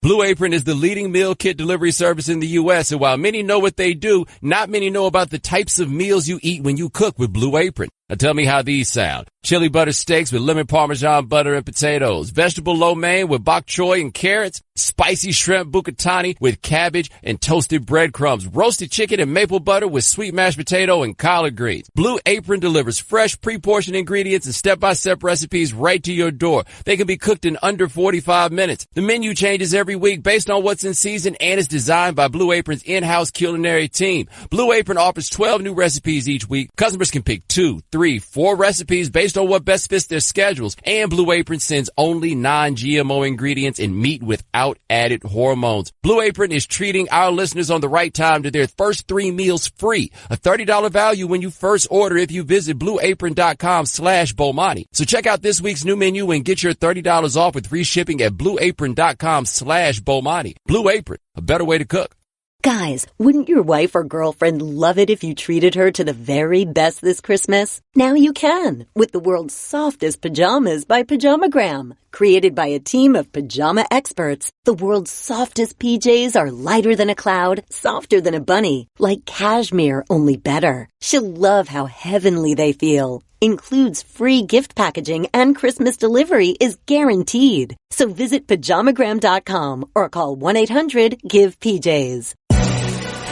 Blue Apron is the leading meal kit delivery service in the U.S., and while many know what they do, not many know about the types of meals you eat when you cook with Blue Apron. Now tell me how these sound. Chili butter steaks with lemon parmesan butter and potatoes. Vegetable lo mein with bok choy and carrots. Spicy shrimp bucatini with cabbage and toasted breadcrumbs. Roasted chicken and maple butter with sweet mashed potato and collard greens. Blue Apron delivers fresh, pre-portioned ingredients and step-by-step recipes right to your door. They can be cooked in under 45 minutes. The menu changes every week based on what's in season and is designed by Blue Apron's in-house culinary team. Blue Apron offers 12 new recipes each week. Customers can pick 2, 3, 4 recipes based on what best fits their schedules. And Blue Apron sends only non-GMO ingredients and meat without added hormones. Blue Apron is treating our listeners on the right time to their first 3 meals free. A $30 value when you first order if you visit blueapron.com/Bomani. So check out this week's new menu and get your $30 off with free shipping at blueapron.com/Bomani. Blue Apron, a better way to cook. Guys, wouldn't your wife or girlfriend love it if you treated her to the very best this Christmas? Now you can, with the world's softest pajamas by Pajamagram. Created by a team of pajama experts, the world's softest PJs are lighter than a cloud, softer than a bunny, like cashmere, only better. She'll love how heavenly they feel. Includes free gift packaging and Christmas delivery is guaranteed. So visit pajamagram.com or call 1-800-GIVE-PJs.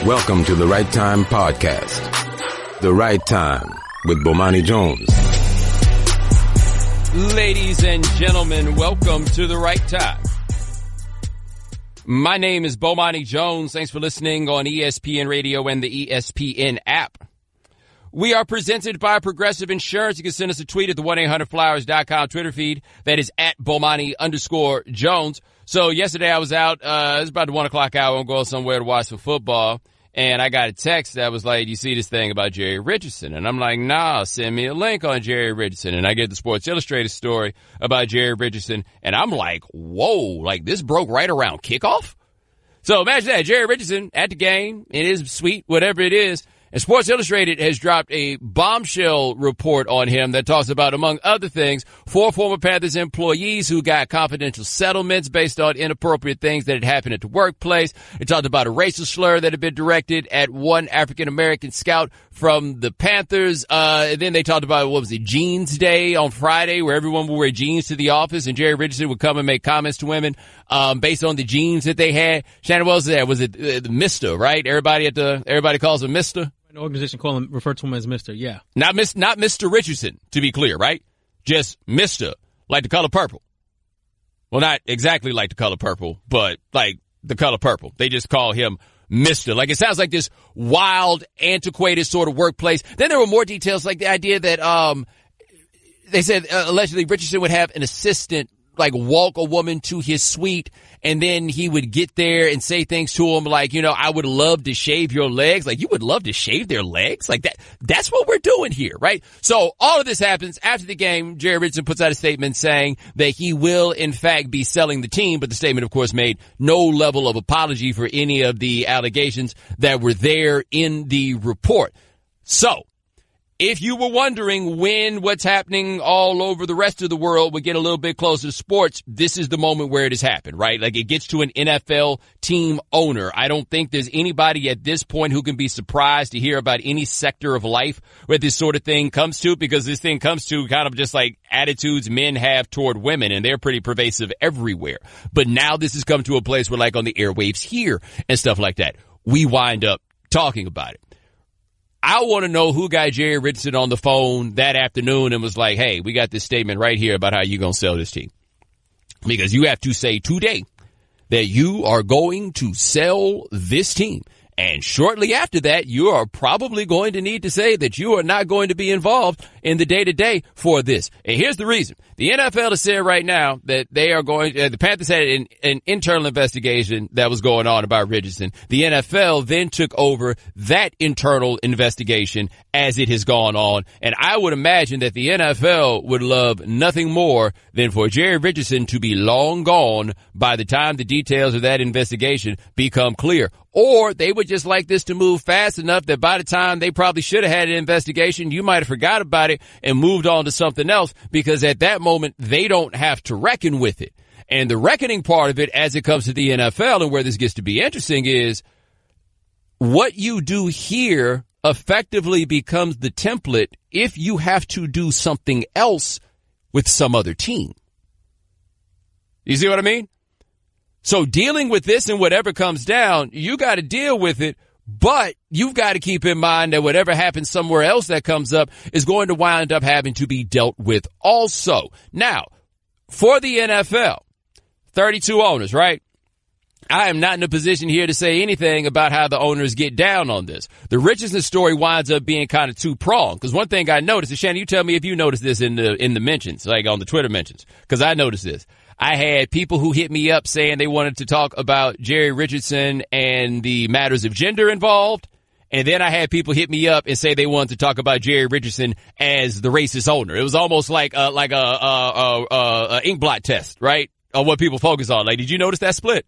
Welcome to the Right Time Podcast. The Right Time with Bomani Jones. Ladies and gentlemen, welcome to the Right Time. My name is Bomani Jones. Thanks for listening on ESPN Radio and the ESPN app. We are presented by Progressive Insurance. You can send us a tweet at the 1-800-Flowers.com Twitter feed. That is at Bomani_Jones. So yesterday I was out, it was about the 1 o'clock hour. I'm going somewhere to watch some football. And I got a text that was like, you see this thing about Jerry Richardson? And I'm like, nah, send me a link on Jerry Richardson. And I get the Sports Illustrated story about Jerry Richardson. And I'm like, whoa, like this broke right around kickoff? So imagine that, Jerry Richardson at the game in his suite, whatever it is. And Sports Illustrated has dropped a bombshell report on him that talks about, among other things, 4 former Panthers employees who got confidential settlements based on inappropriate things that had happened at the workplace. It talked about a racial slur that had been directed at one African-American scout from the Panthers. And then they talked about, what was it, Jeans Day on Friday, where everyone would wear jeans to the office, and Jerry Richardson would come and make comments to women based on the jeans that they had. Shannon, what was that? Was it Mr., right? Everybody calls him Mr.? An organization refer to him as Mr. Yeah. Not Mr. Richardson, to be clear, right? Just Mr. Like the color purple. Well, not exactly like the color purple, but like the color purple. They just call him Mr. Like it sounds like this wild, antiquated sort of workplace. Then there were more details, like the idea that they said allegedly Richardson would have an assistant like walk a woman to his suite, and then he would get there and say things to him like, you know, I would love to shave your legs. Like, you would love to shave their legs? Like that's what we're doing here, right? So all of this happens after the game. Jerry Richardson puts out a statement saying that he will in fact be selling the team, but the statement of course made no level of apology for any of the allegations that were there in the report. So if you were wondering when what's happening all over the rest of the world would get a little bit closer to sports, this is the moment where it has happened, right? Like it gets to an NFL team owner. I don't think there's anybody at this point who can be surprised to hear about any sector of life where this sort of thing comes to, because this thing comes to kind of just like attitudes men have toward women, and they're pretty pervasive everywhere. But now this has come to a place where, like on the airwaves here and stuff like that, we wind up talking about it. I want to know who got Jerry Richardson on the phone that afternoon and was like, hey, we got this statement right here about how you're going to sell this team. Because you have to say today that you are going to sell this team. And shortly after that, you are probably going to need to say that you are not going to be involved in the day-to-day for this. And here's the reason. The NFL has said right now that they are going the Panthers had an internal investigation that was going on about Richardson. The NFL then took over that internal investigation as it has gone on. And I would imagine that the NFL would love nothing more than for Jerry Richardson to be long gone by the time the details of that investigation become clear. Or they would just like this to move fast enough that by the time they probably should have had an investigation, you might have forgot about it and moved on to something else, because at that moment, they don't have to reckon with it. And the reckoning part of it as it comes to the NFL and where this gets to be interesting is what you do here effectively becomes the template if you have to do something else with some other team. You see what I mean? So dealing with this and whatever comes down, you got to deal with it, but you've got to keep in mind that whatever happens somewhere else that comes up is going to wind up having to be dealt with also. Now, for the NFL, 32 owners, right? I am not in a position here to say anything about how the owners get down on this. The Richardson story winds up being kind of two-pronged, because one thing I noticed, and Shannon, you tell me if you noticed this in the mentions, like on the Twitter mentions, because I noticed this. I had people who hit me up saying they wanted to talk about Jerry Richardson and the matters of gender involved. And then I had people hit me up and say they wanted to talk about Jerry Richardson as the racist owner. It was almost like a ink blot test, right? On what people focus on. Like, did you notice that split?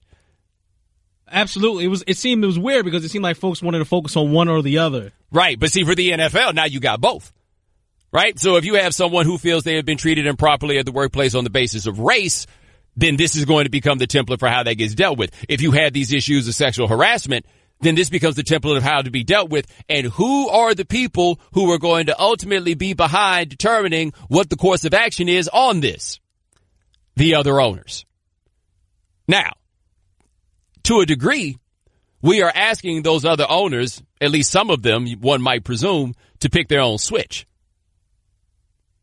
Absolutely. It seemed weird because it seemed like folks wanted to focus on one or the other. Right. But see, for the NFL, now you got both. Right? So if you have someone who feels they have been treated improperly at the workplace on the basis of race, then this is going to become the template for how that gets dealt with. If you have these issues of sexual harassment, then this becomes the template of how to be dealt with. And who are the people who are going to ultimately be behind determining what the course of action is on this? The other owners. Now, to a degree, we are asking those other owners, at least some of them, one might presume, to pick their own switch.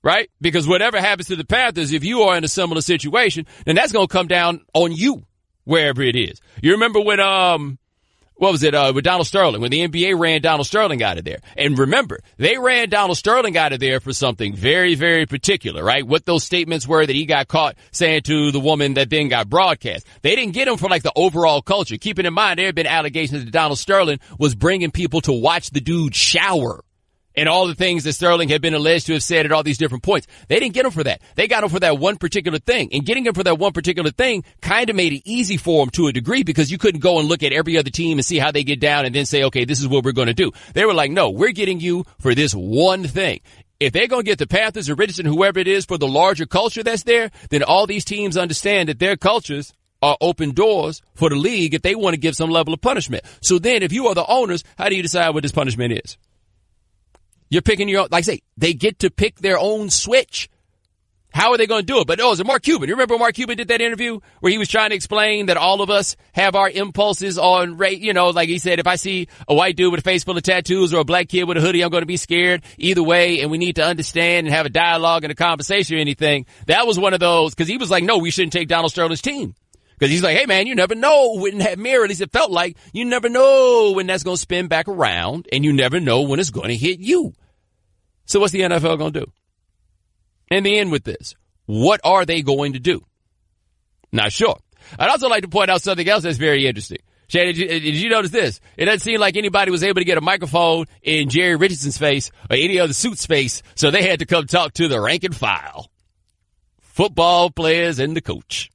Right? Because whatever happens to the Panthers, if you are in a similar situation, then that's going to come down on you, wherever it is. You remember when, with Donald Sterling, when the NBA ran Donald Sterling out of there. And remember, they ran Donald Sterling out of there for something very, very particular, right? What those statements were that he got caught saying to the woman that then got broadcast. They didn't get him for like the overall culture. Keeping in mind, there have been allegations that Donald Sterling was bringing people to watch the dude shower. And all the things that Sterling had been alleged to have said at all these different points. They didn't get him for that. They got him for that one particular thing. And getting him for that one particular thing kind of made it easy for him to a degree because you couldn't go and look at every other team and see how they get down and then say, okay, this is what we're going to do. They were like, no, we're getting you for this one thing. If they're going to get the Panthers or Richardson, whoever it is, for the larger culture that's there, then all these teams understand that their cultures are open doors for the league if they want to give some level of punishment. So then if you are the owners, how do you decide what this punishment is? You're picking your own, like I say, they get to pick their own switch. How are they going to do it? But it's Mark Cuban. You remember Mark Cuban did that interview where he was trying to explain that all of us have our impulses on, like he said, if I see a white dude with a face full of tattoos or a black kid with a hoodie, I'm going to be scared either way. And we need to understand and have a dialogue and a conversation or anything. That was one of those, because he was like, no, we shouldn't take Donald Sterling's team. Because he's like, hey, man, you never know when that mirror, at least it felt like, you never know when that's going to spin back around, and you never know when it's going to hit you. So what's the NFL going to do? In the end with this, what are they going to do? Not sure. I'd also like to point out something else that's very interesting. Shay, did you notice this? It doesn't seem like anybody was able to get a microphone in Jerry Richardson's face or any other suit's face, so they had to come talk to the rank and file. Football players and the coach.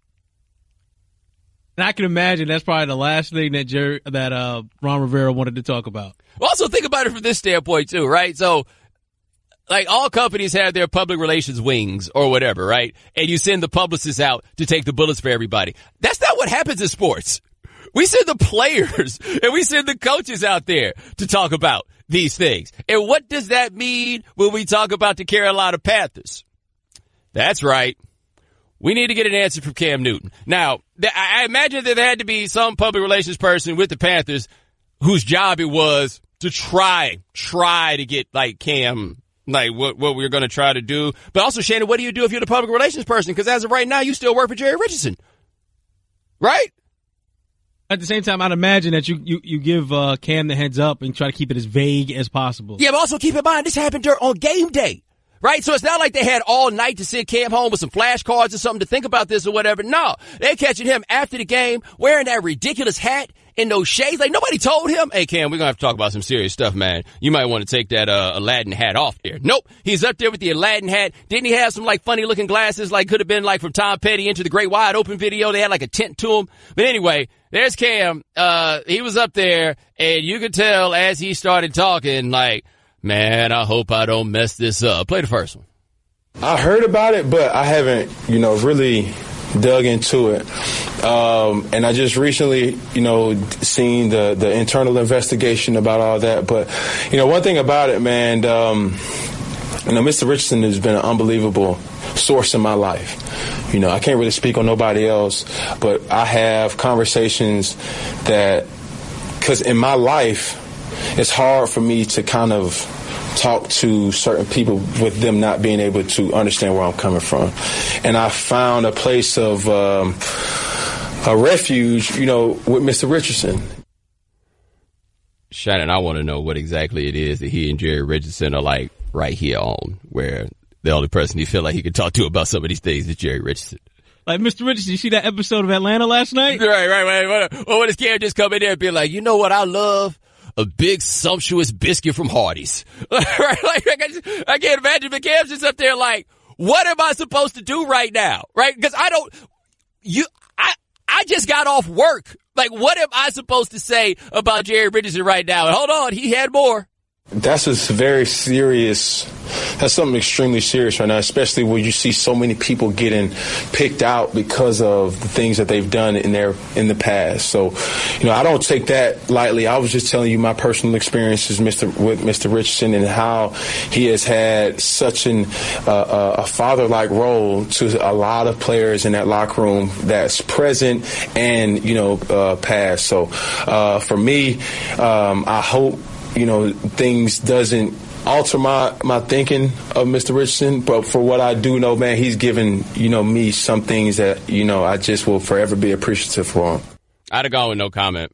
And I can imagine that's probably the last thing that Ron Rivera wanted to talk about. Also think about it from this standpoint too, right? So, like, all companies have their public relations wings or whatever, right? And you send the publicists out to take the bullets for everybody. That's not what happens in sports. We send the players and we send the coaches out there to talk about these things. And what does that mean when we talk about the Carolina Panthers? That's right. We need to get an answer from Cam Newton. Now, I imagine that there had to be some public relations person with the Panthers whose job it was to try to get, like, Cam, like, what we're going to try to do. But also, Shannon, what do you do if you're the public relations person? Because as of right now, you still work for Jerry Richardson. Right? At the same time, I'd imagine that you give Cam the heads up and try to keep it as vague as possible. Yeah, but also keep in mind, this happened on game day. Right? So it's not like they had all night to send Cam home with some flashcards or something to think about this or whatever. No, they're catching him after the game wearing that ridiculous hat and those shades. Like, nobody told him, hey, Cam, we're going to have to talk about some serious stuff, man. You might want to take that Aladdin hat off there. Nope. He's up there with the Aladdin hat. Didn't he have some, like, funny-looking glasses, like could have been, like, from Tom Petty Into the Great Wide Open video? They had, like, a tint to him. But anyway, there's Cam. He was up there, and you could tell as he started talking, like, man, I hope I don't mess this up. Play the first one. I heard about it, but I haven't, really dug into it. And I just recently, seen the internal investigation about all that. But, one thing about it, man, Mr. Richardson has been an unbelievable source in my life. I can't really speak on nobody else, but I have conversations because in my life, it's hard for me to kind of talk to certain people with them not being able to understand where I'm coming from. And I found a place of a refuge, with Mr. Richardson. Shannon, I want to know what exactly it is that he and Jerry Richardson are like right here on, where the only person he feel like he could talk to about some of these things is Jerry Richardson. Like, Mr. Richardson, you see that episode of Atlanta last night? Right. Well, when his character just come in there and be like, you know what I love? A big, sumptuous biscuit from Hardee's. Right? Like, I can't imagine the Cam's just up there like, what am I supposed to do right now? Right? Because I just got off work. Like, what am I supposed to say about Jerry Richardson right now? And hold on, he had more. That's very serious. That's something extremely serious right now, especially when you see so many people getting picked out because of the things that they've done in the past. So, I don't take that lightly. I was just telling you my personal experiences with Mr. Richardson and how he has had such a father-like role to a lot of players in that locker room that's present and, past. So, for me, I hope things doesn't alter my thinking of Mr. Richardson, but for what I do know, man, he's given, me some things that, I just will forever be appreciative for him. I'd have gone with no comment.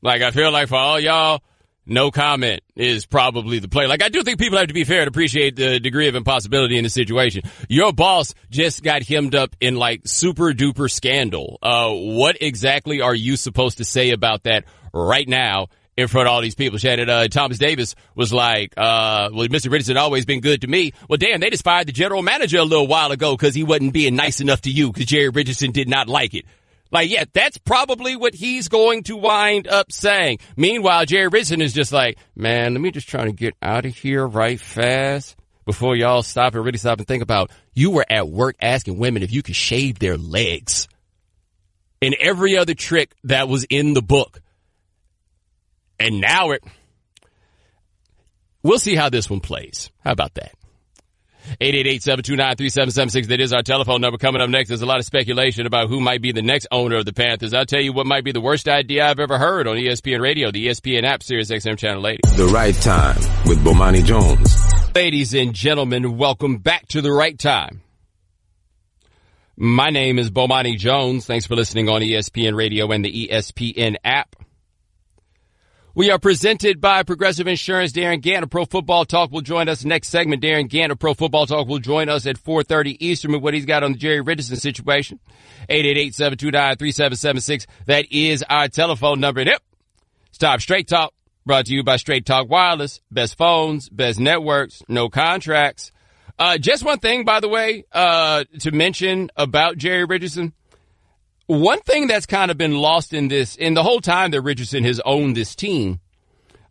Like, I feel like for all y'all, no comment is probably the play. Like, I do think people have to be fair and appreciate the degree of impossibility in the situation. Your boss just got hemmed up in, like, super duper scandal. What exactly are you supposed to say about that right now in front of all these people? Shannon, Thomas Davis was like, well, Mr. Richardson always been good to me. Well, damn, they just fired the general manager a little while ago because he wasn't being nice enough to you because Jerry Richardson did not like it. Like, yeah, that's probably what he's going to wind up saying. Meanwhile, Jerry Richardson is just like, man, let me just try to get out of here right fast before y'all stop and really stop and think about, you were at work asking women if you could shave their legs. And every other trick that was in the book. And now we'll see how this one plays. How about that? 888-729-3776. That is our telephone number. Coming up next, there's a lot of speculation about who might be the next owner of the Panthers. I'll tell you what might be the worst idea I've ever heard on ESPN Radio, the ESPN app, Sirius XM Channel 80. The Right Time with Bomani Jones. Ladies and gentlemen, welcome back to The Right Time. My name is Bomani Jones. Thanks for listening on ESPN Radio and the ESPN app. We are presented by Progressive Insurance. Darren Gant of Pro Football Talk will join us next segment. Darren Gant of Pro Football Talk will join us at 4:30 Eastern with what he's got on the Jerry Richardson situation. 888-729-3776. That is our telephone number. Yep. Stop Straight Talk. Brought to you by Straight Talk Wireless. Best phones, best networks, no contracts. Just one thing, by the way, to mention about Jerry Richardson. One thing that's kind of been lost in the whole time that Richardson has owned this team,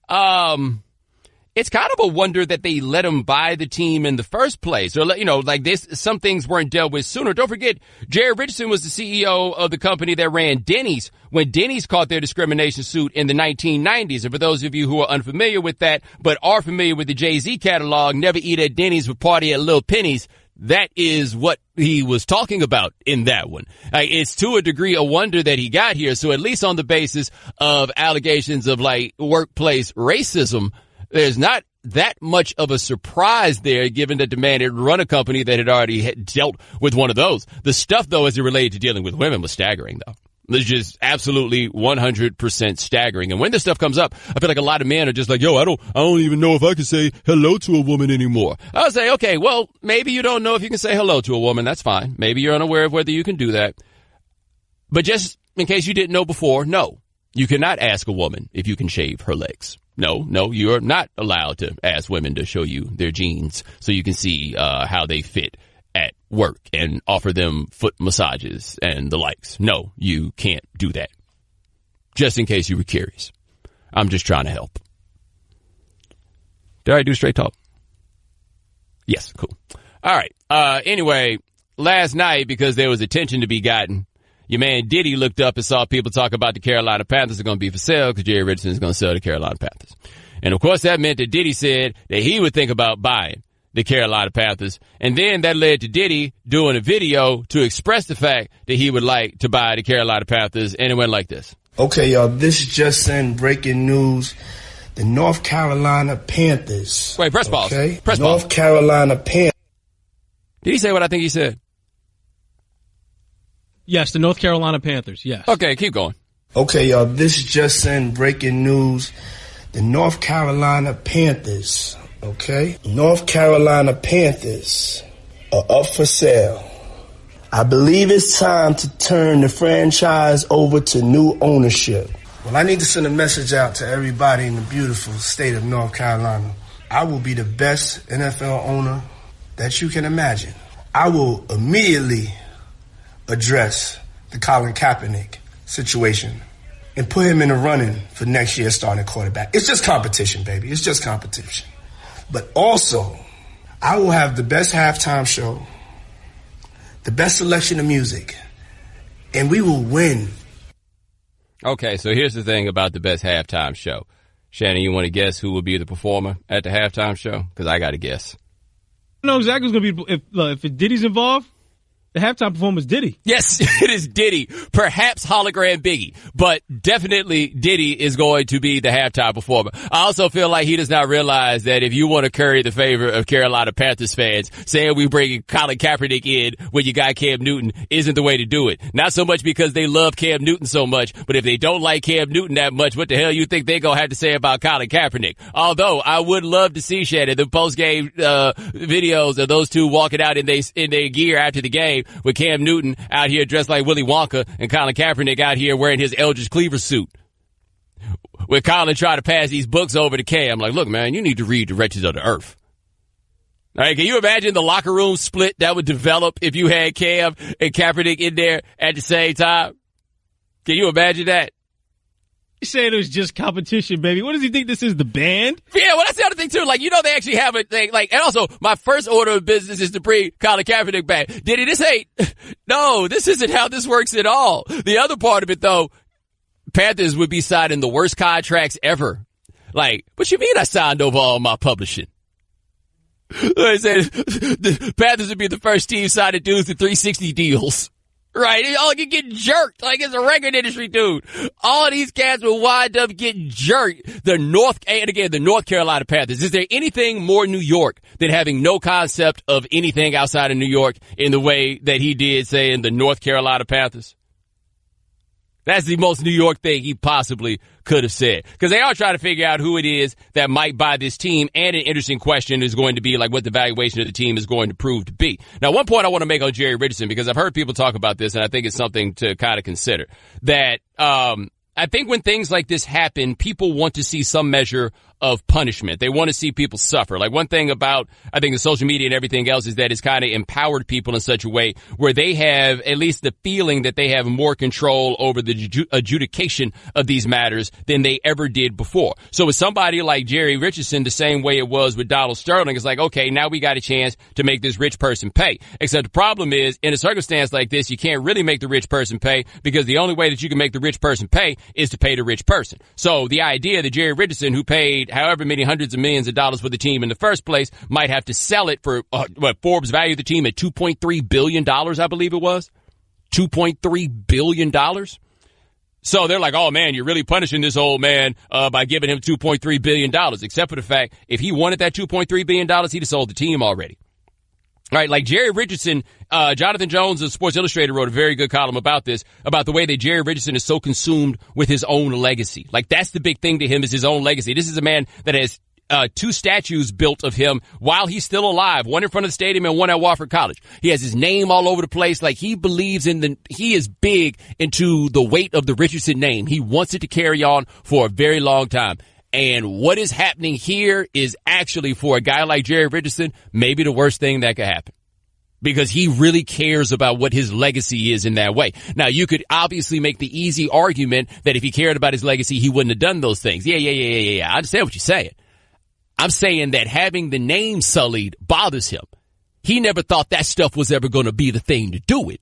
it's kind of a wonder that they let him buy the team in the first place. Or, like this, some things weren't dealt with sooner. Don't forget, Jerry Richardson was the CEO of the company that ran Denny's when Denny's caught their discrimination suit in the 1990s. And for those of you who are unfamiliar with that, but are familiar with the Jay-Z catalog, Never Eat at Denny's but Party at Little Penny's, that is what he was talking about in that one. It's to a degree a wonder that he got here. So at least on the basis of allegations of workplace racism, there's not that much of a surprise there, given that the man had run a company that had already dealt with one of those. The stuff, though, as it related to dealing with women was staggering, though. It's just absolutely 100% staggering. And when this stuff comes up, I feel like a lot of men are just like, yo, I don't even know if I can say hello to a woman anymore. I'll say, okay, well, maybe you don't know if you can say hello to a woman. That's fine. Maybe you're unaware of whether you can do that. But just in case you didn't know before, no, you cannot ask a woman if you can shave her legs. No, you're not allowed to ask women to show you their jeans so you can see how they fit at work and offer them foot massages and the likes. No, you can't do that. Just in case you were curious. I'm just trying to help. Did I do straight talk? Yes, cool. All right. Anyway, last night, because there was attention to be gotten, your man Diddy looked up and saw people talk about the Carolina Panthers are going to be for sale because Jerry Richardson is going to sell the Carolina Panthers. And, of course, that meant that Diddy said that he would think about buying the Carolina Panthers. And then that led to Diddy doing a video to express the fact that he would like to buy the Carolina Panthers. And it went like this. Okay, y'all, this is just in breaking news. The North Carolina Panthers. Wait, press pause. Okay? Press North pause. Carolina Panthers. Did he say what I think he said? Yes, the North Carolina Panthers, yes. Okay, keep going. Okay, y'all, this is just in breaking news. The North Carolina Panthers, okay? North Carolina Panthers are up for sale. I believe it's time to turn the franchise over to new ownership. Well, I need to send a message out to everybody in the beautiful state of North Carolina. I will be the best NFL owner that you can imagine. I will immediately address the Colin Kaepernick situation and put him in the running for next year's starting quarterback. It's just competition, baby. It's just competition. But also, I will have the best halftime show, the best selection of music, and we will win. Okay, so here's the thing about the best halftime show. Shannon, you want to guess who will be the performer at the halftime show? Because I got to guess. I know exactly who's going to be, if Diddy's involved. The halftime performer is Diddy. Yes, it is Diddy. Perhaps hologram Biggie, but definitely Diddy is going to be the halftime performer. I also feel like he does not realize that if you want to curry the favor of Carolina Panthers fans, saying we bring Colin Kaepernick in when you got Cam Newton isn't the way to do it. Not so much because they love Cam Newton so much, but if they don't like Cam Newton that much, what the hell you think they're going to have to say about Colin Kaepernick? Although I would love to see, Shannon, the post-game videos of those two walking out in their gear after the game, with Cam Newton out here dressed like Willy Wonka and Colin Kaepernick out here wearing his Eldridge Cleaver suit. With Colin trying to pass these books over to Cam, like, look, man, you need to read The Wretches of the Earth. All right, can you imagine the locker room split that would develop if you had Cam and Kaepernick in there at the same time? Can you imagine that? You said it was just competition, baby. What does he think this is, the band? Yeah, well, that's the other thing, too. Like, you know, they actually have a thing. Like, and also, my first order of business is to bring Colin Kaepernick back. Diddy, no, this isn't how this works at all. The other part of it, though, Panthers would be signing the worst contracts ever. Like, what you mean I signed over all my publishing? I said, the Panthers would be the first team signing dudes to 360 deals. Right, all you get jerked like it's a record industry dude. All of these cats will wind up getting jerked. The North Carolina Panthers. Is there anything more New York than having no concept of anything outside of New York in the way that he did, say, in the North Carolina Panthers? That's the most New York thing he possibly could have said. Because they are trying to figure out who it is that might buy this team. And an interesting question is going to be like what the valuation of the team is going to prove to be. Now, one point I want to make on Jerry Richardson, because I've heard people talk about this, and I think it's something to kind of consider. That I think when things like this happen, people want to see some measure of punishment. They want to see people suffer. Like, one thing about, I think, the social media and everything else is that it's kind of empowered people in such a way where they have at least the feeling that they have more control over the adjudication of these matters than they ever did before. So with somebody like Jerry Richardson, the same way it was with Donald Sterling, it's like, okay, now we got a chance to make this rich person pay. Except the problem is, in a circumstance like this, you can't really make the rich person pay, because the only way that you can make the rich person pay is to pay the rich person. So the idea that Jerry Richardson, who paid however many hundreds of millions of dollars for the team in the first place, might have to sell it for what Forbes valued the team at $2.3 billion, I believe it was. $2.3 billion. So they're like, oh, man, you're really punishing this old man by giving him $2.3 billion, except for the fact if he wanted that $2.3 billion, he'd have sold the team already. All right, like Jerry Richardson, Jonathan Jones of Sports Illustrated wrote a very good column about this, about the way that Jerry Richardson is so consumed with his own legacy. Like, that's the big thing to him, is his own legacy. This is a man that has two statues built of him while he's still alive, one in front of the stadium and one at Wofford College. He has his name all over the place. Like, he believes he is big into the weight of the Richardson name. He wants it to carry on for a very long time. And what is happening here is actually, for a guy like Jerry Richardson, maybe the worst thing that could happen. Because he really cares about what his legacy is in that way. Now, you could obviously make the easy argument that if he cared about his legacy, he wouldn't have done those things. Yeah. I understand what you're saying. I'm saying that having the name sullied bothers him. he never thought that stuff was ever going to be the thing to do it.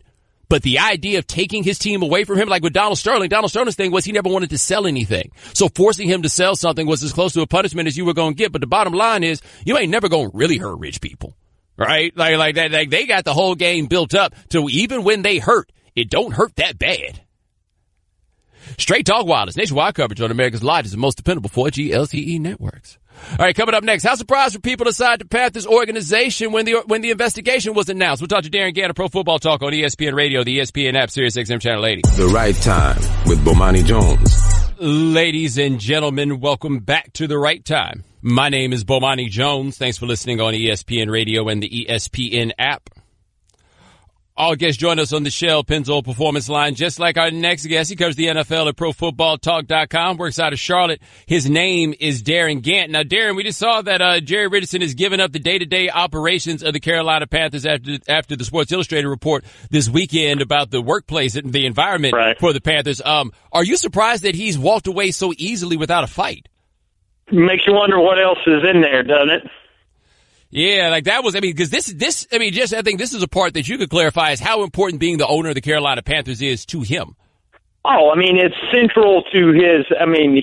But the idea of taking his team away from him, like with Donald Sterling's thing was he never wanted to sell anything. So forcing him to sell something was as close to a punishment as you were going to get. But the bottom line is you ain't never going to really hurt rich people, right? Like that, like they got the whole game built up to even when they hurt, it don't hurt that bad. Straight Talk Wireless, nationwide coverage on America's largest and most dependable 4G LTE networks. All right, coming up next, how surprised were people inside the Panthers organization when the investigation was announced? We'll talk to Darren Gannon, Pro Football Talk on ESPN Radio, the ESPN app, Sirius XM Channel 80. The Right Time with Bomani Jones. Ladies and gentlemen, welcome back to The Right Time. My name is Bomani Jones. Thanks for listening on ESPN Radio and the ESPN app. All guests join us on the Shell Pennzoil Performance Line, just like our next guest. He covers the NFL at ProFootballTalk.com, works out of Charlotte. His name is Darren Gant. Now, Darren, we just saw that Jerry Richardson has given up the day-to-day operations of the Carolina Panthers after the Sports Illustrated report this weekend about the workplace and the environment for the Panthers. Are you surprised that he's walked away so easily without a fight? Makes you wonder what else is in there, doesn't it? Yeah, like that was, I mean, because I think this is a part that you could clarify is how important being the owner of the Carolina Panthers is to him. Oh, I mean, it's central to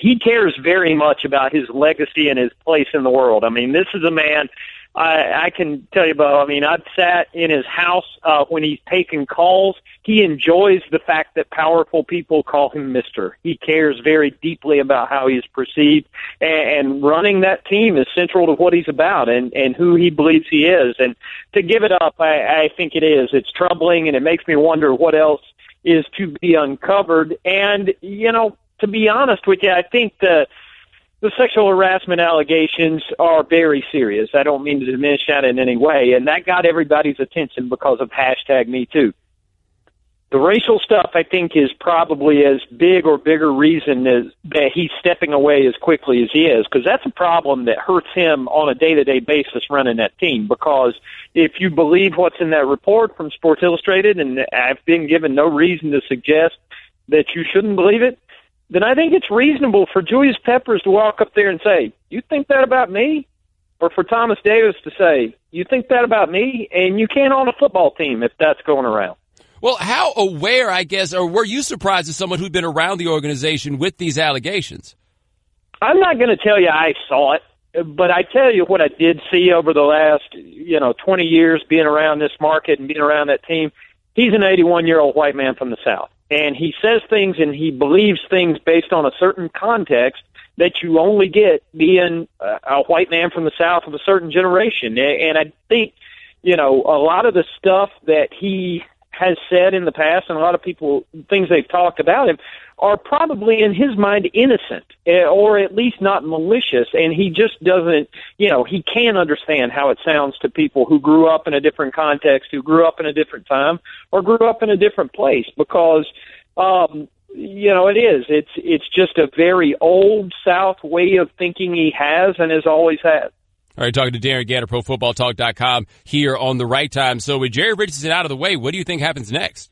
he cares very much about his legacy and his place in the world. I mean, this is a man, I can tell you about, I've sat in his house when he's taken calls. He enjoys the fact that powerful people call him Mr. He cares very deeply about how he's perceived, and running that team is central to what he's about and who he believes he is. And to give it up, I think it is. It's troubling, and it makes me wonder what else is to be uncovered. And, to be honest with you, I think the sexual harassment allegations are very serious. I don't mean to diminish that in any way. And that got everybody's attention because of #MeToo. The racial stuff, I think, is probably as big or bigger reason as that he's stepping away as quickly as he is, because that's a problem that hurts him on a day-to-day basis running that team. Because if you believe what's in that report from Sports Illustrated, and I've been given no reason to suggest that you shouldn't believe it, then I think it's reasonable for Julius Peppers to walk up there and say, "You think that about me?" Or for Thomas Davis to say, "You think that about me?" And you can't own a football team if that's going around. Well, how aware, I guess, or were you surprised as someone who'd been around the organization with these allegations? I'm not going to tell you I saw it, but I tell you what I did see over the last, 20 years being around this market and being around that team. He's an 81-year-old white man from the South, and he says things and he believes things based on a certain context that you only get being a white man from the South of a certain generation. And I think, a lot of the stuff that he has said in the past, and a lot of people, things they've talked about him, are probably in his mind innocent, or at least not malicious, and he just doesn't, he can't understand how it sounds to people who grew up in a different context, who grew up in a different time, or grew up in a different place, because, it's just a very old South way of thinking he has and has always had. All right, talking to Darren Gannon, ProFootballTalk.com here on The Right Time. So with Jerry Richardson out of the way, what do you think happens next?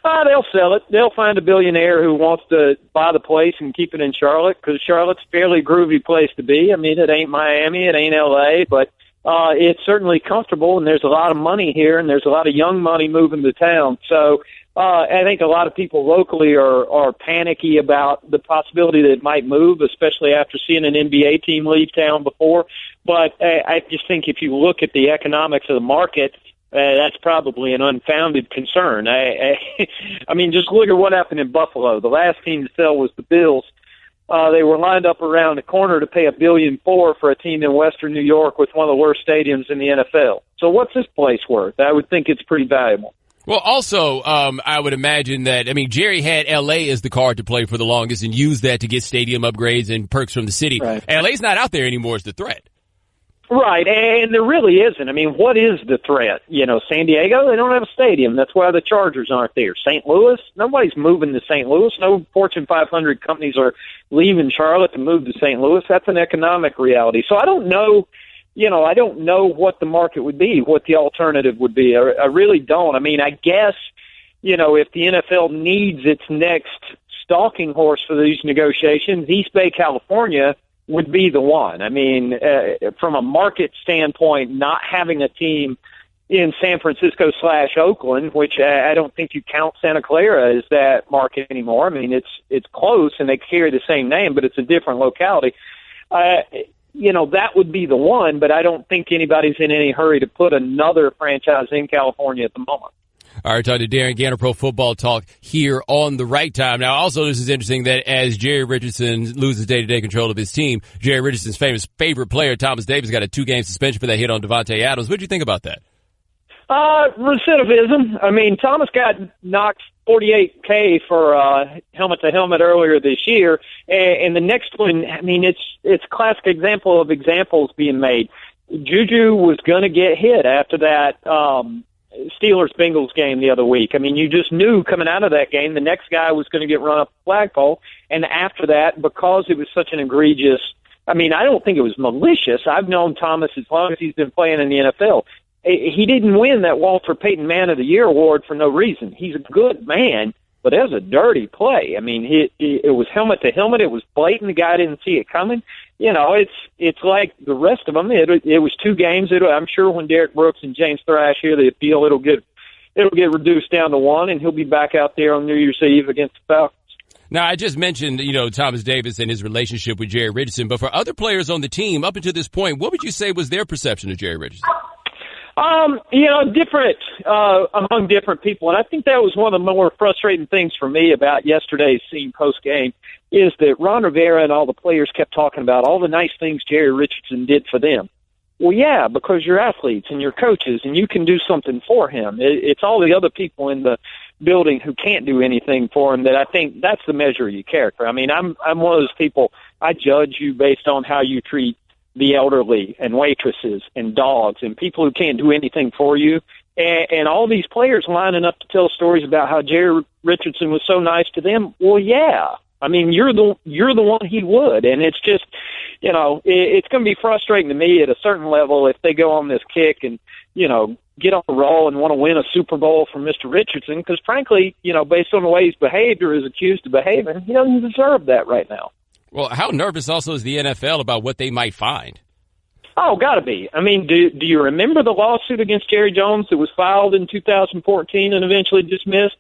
They'll sell it. They'll find a billionaire who wants to buy the place and keep it in Charlotte, because Charlotte's a fairly groovy place to be. I mean, it ain't Miami, it ain't L.A., but it's certainly comfortable, and there's a lot of money here, and there's a lot of young money moving to town. So I think a lot of people locally are panicky about the possibility that it might move, especially after seeing an NBA team leave town before. But I just think if you look at the economics of the market, that's probably an unfounded concern. I mean, just look at what happened in Buffalo. The last team to sell was the Bills. They were lined up around the corner to pay $1.4 billion for a team in Western New York with one of the worst stadiums in the NFL. So what's this place worth? I would think it's pretty valuable. Well, also, I would imagine that, Jerry had L.A. as the card to play for the longest and used that to get stadium upgrades and perks from the city. Right. L.A.'s not out there anymore as the threat. Right, and there really isn't. I mean, what is the threat? San Diego, they don't have a stadium. That's why the Chargers aren't there. St. Louis, nobody's moving to St. Louis. No Fortune 500 companies are leaving Charlotte to move to St. Louis. That's an economic reality. So I don't know, I don't know what the market would be, what the alternative would be. I really don't. I mean, I guess, if the NFL needs its next stalking horse for these negotiations, East Bay, California would be the one. I mean, from a market standpoint, not having a team in San Francisco/Oakland, which I don't think you count Santa Clara as that market anymore. I mean, it's close and they carry the same name, but it's a different locality. That would be the one, but I don't think anybody's in any hurry to put another franchise in California at the moment. All right, talking to Darren Ganner, Pro Football Talk here on the Right Time. Now, also, this is interesting that as Jerry Richardson loses day-to-day control of his team, Jerry Richardson's favorite player, Thomas Davis, got a 2-game suspension for that hit on Devontae Adams. What did you think about that? Recidivism. I mean, Thomas got knocked $48K for helmet-to-helmet earlier this year, and the next one, I mean, it's a classic example of examples being made. Juju was going to get hit after that Steelers-Bengals game the other week. I mean, you just knew coming out of that game the next guy was going to get run up the flagpole, and after that, because it was such an egregious, I mean, I don't think it was malicious. I've known Thomas as long as he's been playing in the NFL. He didn't win that Walter Payton Man of the Year award for no reason. He's a good man, but it was a dirty play. I mean, it was helmet to helmet. It was blatant. The guy didn't see it coming. It's like the rest of them. It was 2 games. I'm sure when Derek Brooks and James Thrash hear the appeal, it'll get reduced down to 1, and he'll be back out there on New Year's Eve against the Falcons. Now, I just mentioned, Thomas Davis and his relationship with Jerry Richardson, but for other players on the team up until this point, what would you say was their perception of Jerry Richardson? Different among different people. And I think that was one of the more frustrating things for me about yesterday's scene post-game is that Ron Rivera and all the players kept talking about all the nice things Jerry Richardson did for them. Well, yeah, because you're athletes and you're coaches and you can do something for him. It's all the other people in the building who can't do anything for him that I think that's the measure of your character. I mean, I'm one of those people, I judge you based on how you treat the elderly and waitresses and dogs and people who can't do anything for you. And all these players lining up to tell stories about how Jerry Richardson was so nice to them. Well, yeah. I mean, you're the one he would. And it's just, it's going to be frustrating to me at a certain level if they go on this kick and, get on the roll and want to win a Super Bowl from Mr. Richardson. Because frankly, based on the way he's behaved or is accused of behaving, he doesn't deserve that right now. Well, how nervous also is the NFL about what they might find? Oh, gotta be. I mean, do you remember the lawsuit against Jerry Jones that was filed in 2014 and eventually dismissed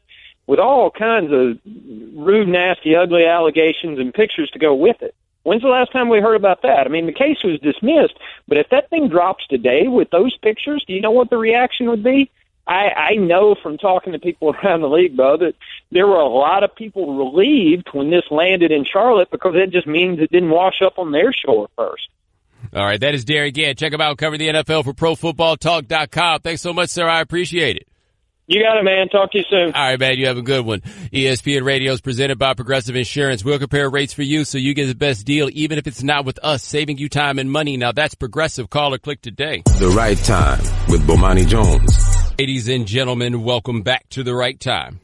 with all kinds of rude, nasty, ugly allegations and pictures to go with it? When's the last time we heard about that? I mean, the case was dismissed, but if that thing drops today with those pictures, do you know what the reaction would be? I know from talking to people around the league, Bo, that there were a lot of people relieved when this landed in Charlotte because it just means it didn't wash up on their shore first. All right, that is Derek Gann. Check him out, cover the NFL for ProFootballTalk.com. Thanks so much, sir. I appreciate it. You got it, man. Talk to you soon. All right, man. You have a good one. ESPN Radio is presented by Progressive Insurance. We'll compare rates for you so you get the best deal, even if it's not with us, saving you time and money. Now, that's Progressive. Call or click today. The Right Time with Bomani Jones. Ladies and gentlemen, welcome back to The Right Time.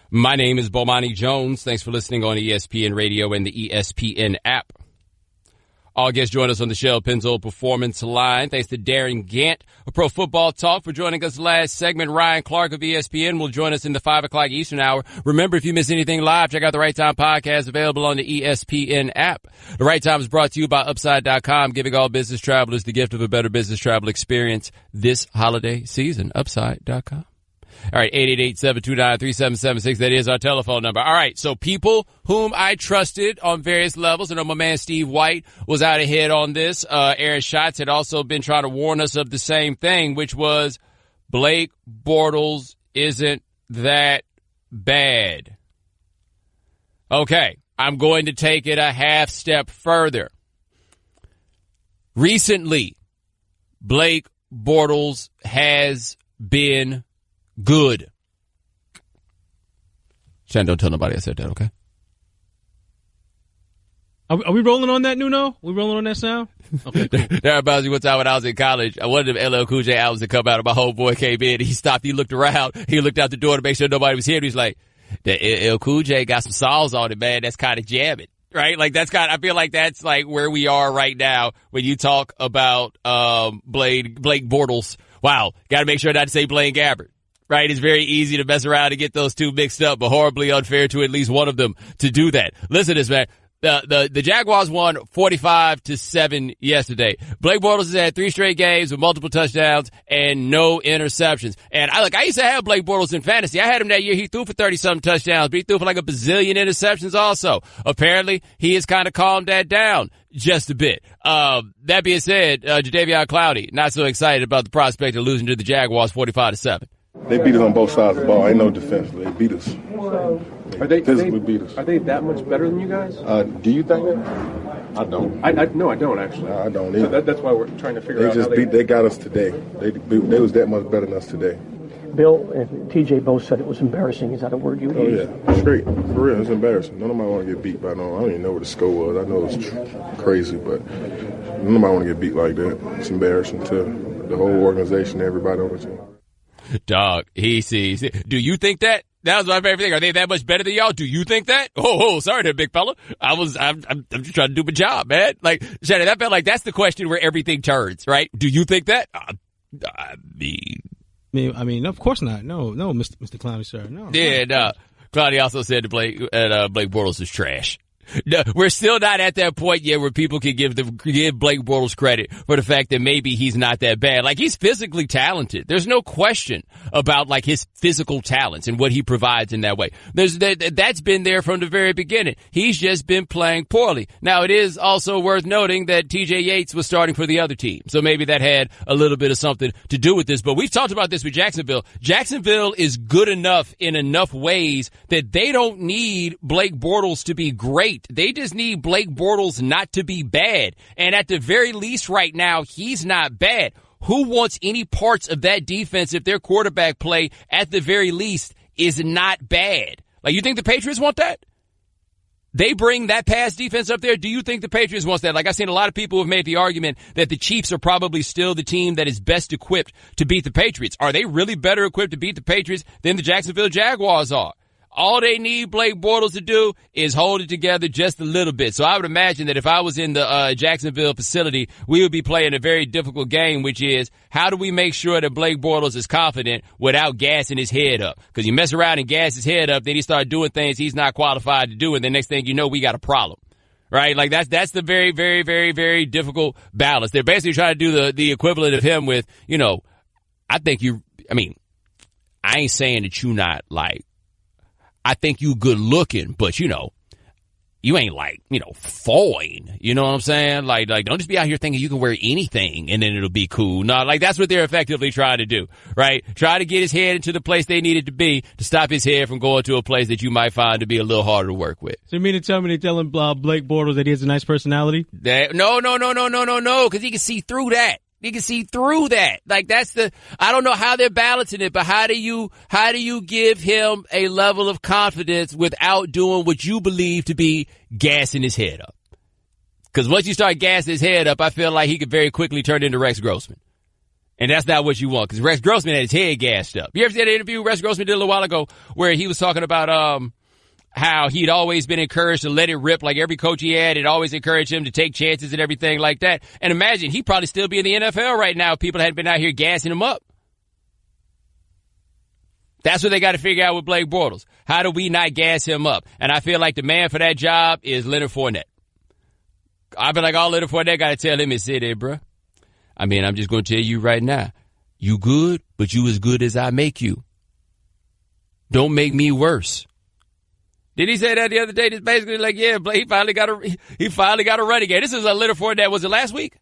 My name is Bomani Jones. Thanks for listening on ESPN Radio and the ESPN app. All guests join us on the Shell Pennzoil Performance Line. Thanks to Darren Gant of Pro Football Talk for joining us last segment. Ryan Clark of ESPN will join us in the 5 o'clock Eastern hour. Remember, if you miss anything live, check out the Right Time podcast available on the ESPN app. The Right Time is brought to you by Upside.com, giving all business travelers the gift of a better business travel experience this holiday season. Upside.com. All right, 888-729-3776. That is our telephone number. All right, so people whom I trusted on various levels. I know my man Steve White was out ahead on this. Aaron Schatz had also been trying to warn us of the same thing, which was Blake Bortles isn't that bad. Okay, I'm going to take it a half step further. Recently, Blake Bortles has been good. Shan, don't tell nobody I said that, okay? Are we rolling on that, Nuno? We rolling on that sound? Okay, cool. There about you one time when I was in college, one of them LL Cool J albums that come out, and my homeboy came in, he stopped, he looked around, he looked out the door to make sure nobody was here, he's like, the LL Cool J got some songs on it, man, that's kind of jamming. Right? Like I feel like that's like where we are right now when you talk about Blake Bortles. Wow, gotta make sure not to say Blaine Gabbert. Right? It's very easy to mess around and get those two mixed up, but horribly unfair to at least one of them to do that. Listen to this, man. The Jaguars won 45-7 yesterday. Blake Bortles has had 3 straight games with multiple touchdowns and no interceptions. And I used to have Blake Bortles in fantasy. I had him that year. He threw for 30-something touchdowns, but he threw for like a bazillion interceptions also. Apparently, he has kind of calmed that down just a bit. That being said, Jadeveon Clowney, not so excited about the prospect of losing to the Jaguars 45-7. They beat us on both sides of the ball. Ain't no defense. They beat us. They physically beat us. Are they that much better than you guys? Do you think that? I don't. No, I don't actually. I don't either. That's why we're trying to figure out. They got us today. They was that much better than us today. Bill and TJ both said it was embarrassing. Is that a word you use? Oh, yeah. Straight. For real, it's embarrassing. Nobody want to get beat by no. I don't even know what the score was. I know it's crazy, but nobody want to get beat like that. It's embarrassing to the whole organization, everybody on the team. Dog, he sees. Do you think that? That was my favorite thing. Are they that much better than y'all? Do you think that? Oh, sorry there, big fella. I'm just trying to do my job, man. Like, Shannon, that felt like that's the question where everything turns, right? Do you think that? I mean, of course not. No, Mr. Clowney, sir. No. Yeah, no. Clowney also said to Blake Bortles is trash. No, we're still not at that point yet where people can give Blake Bortles credit for the fact that maybe he's not that bad. Like, he's physically talented. There's no question about like his physical talents and what he provides in that way. That's been there from the very beginning. He's just been playing poorly. Now, it is also worth noting that TJ Yates was starting for the other team, so maybe that had a little bit of something to do with this. But we've talked about this with Jacksonville. Jacksonville is good enough in enough ways that they don't need Blake Bortles to be great. They just need Blake Bortles not to be bad. And at the very least right now, he's not bad. Who wants any parts of that defense if their quarterback play, at the very least, is not bad? Like, you think the Patriots want that? They bring that pass defense up there. Do you think the Patriots want that? Like, I've seen a lot of people who have made the argument that the Chiefs are probably still the team that is best equipped to beat the Patriots. Are they really better equipped to beat the Patriots than the Jacksonville Jaguars are? All they need Blake Bortles to do is hold it together just a little bit. So I would imagine that if I was in the Jacksonville facility, we would be playing a very difficult game, which is how do we make sure that Blake Bortles is confident without gassing his head up? Because you mess around and gas his head up, then he starts doing things he's not qualified to do, and the next thing you know, we got a problem. Right? Like, that's the very, very, very, very difficult balance. They're basically trying to do the equivalent of him with, I ain't saying that you not like, I think you good looking, but you ain't like, fine. You know what I'm saying? Like, don't just be out here thinking you can wear anything and then it'll be cool. No, like, that's what they're effectively trying to do, right? Try to get his head into the place they need it to be to stop his head from going to a place that you might find to be a little harder to work with. So you mean to tell me they're telling Blake Bortles that he has a nice personality? No, because he can see through that. You can see through that. Like, I don't know how they're balancing it, but how do you give him a level of confidence without doing what you believe to be gassing his head up? Because once you start gassing his head up, I feel like he could very quickly turn into Rex Grossman. And that's not what you want, because Rex Grossman had his head gassed up. You ever see that interview Rex Grossman did a little while ago where he was talking about, how he'd always been encouraged to let it rip, like every coach he had always encouraged him to take chances and everything like that. And imagine, he'd probably still be in the NFL right now if people hadn't been out here gassing him up. That's what they got to figure out with Blake Bortles. How do we not gas him up? And I feel like the man for that job is Leonard Fournette. I feel like all Leonard Fournette got to tell him is, sit there, bro. I'm just going to tell you right now, you good, but you as good as I make you. Don't make me worse. Did he say that the other day? Just basically like, yeah, he finally got a running game. This is a Leonard Fournette. Was it last week?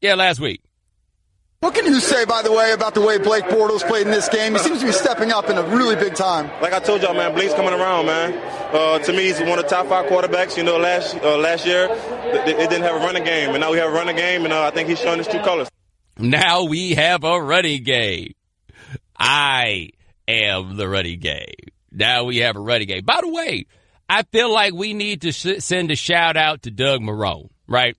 Yeah, last week. What can you say, by the way, about the way Blake Bortles played in this game? He seems to be stepping up in a really big time. Like I told y'all, man, Blake's coming around, man. To me, he's one of the top 5 quarterbacks. Last year, it didn't have a running game, and now we have a running game, and I think he's showing his true colors. Now we have a running game. I am the running game. Now we have a running game. By the way, I feel like we need to send a shout out to Doug Marrone, right?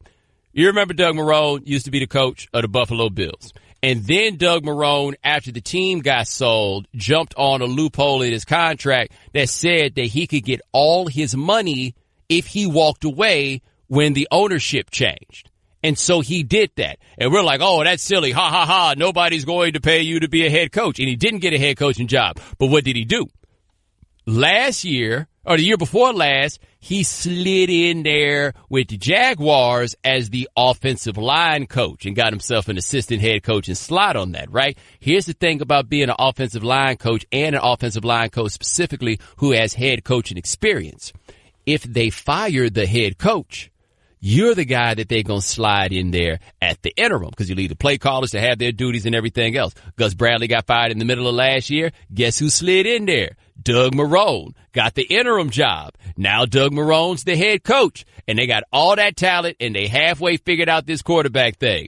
You remember Doug Marrone used to be the coach of the Buffalo Bills. And then Doug Marrone, after the team got sold, jumped on a loophole in his contract that said that he could get all his money if he walked away when the ownership changed. And so he did that. And we're like, oh, that's silly. Ha, ha, ha. Nobody's going to pay you to be a head coach. And he didn't get a head coaching job. But what did he do? Last year, or the year before last, he slid in there with the Jaguars as the offensive line coach and got himself an assistant head coach and slot on that, right? Here's the thing about being an offensive line coach and an offensive line coach specifically who has head coaching experience. If they fire the head coach, you're the guy that they're going to slide in there at the interim because you leave the play callers to have their duties and everything else. Gus Bradley got fired in the middle of last year. Guess who slid in there? Doug Marrone got the interim job. Now Doug Marrone's the head coach, and they got all that talent, and they halfway figured out this quarterback thing.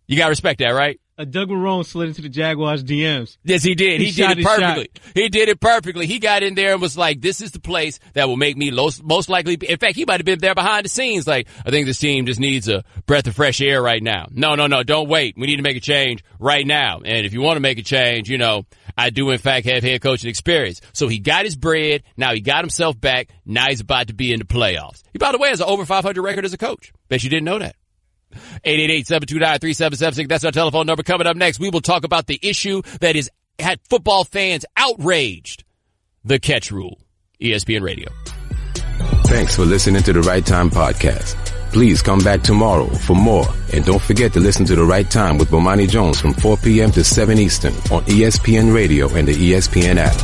You got to respect that, right? Doug Marrone slid into the Jaguars DMs. Yes, he did. He did it perfectly. He did it perfectly. He got in there and was like, this is the place that will make me most likely. In fact, he might have been there behind the scenes. Like, I think this team just needs a breath of fresh air right now. No. Don't wait. We need to make a change right now. And if you want to make a change, you know, I do, in fact, have head coaching experience. So he got his bread. Now he got himself back. Now he's about to be in the playoffs. He, by the way, has an over 500 record as a coach. Bet you didn't know that. 888-729-3776. That's our telephone number. Coming up next, we will talk about the issue that has had football fans outraged. The catch rule. ESPN Radio. Thanks for listening to the Right Time Podcast. Please come back tomorrow for more. And don't forget to listen to The Right Time with Bomani Jones from 4 p.m. to 7 Eastern on ESPN Radio and the ESPN app.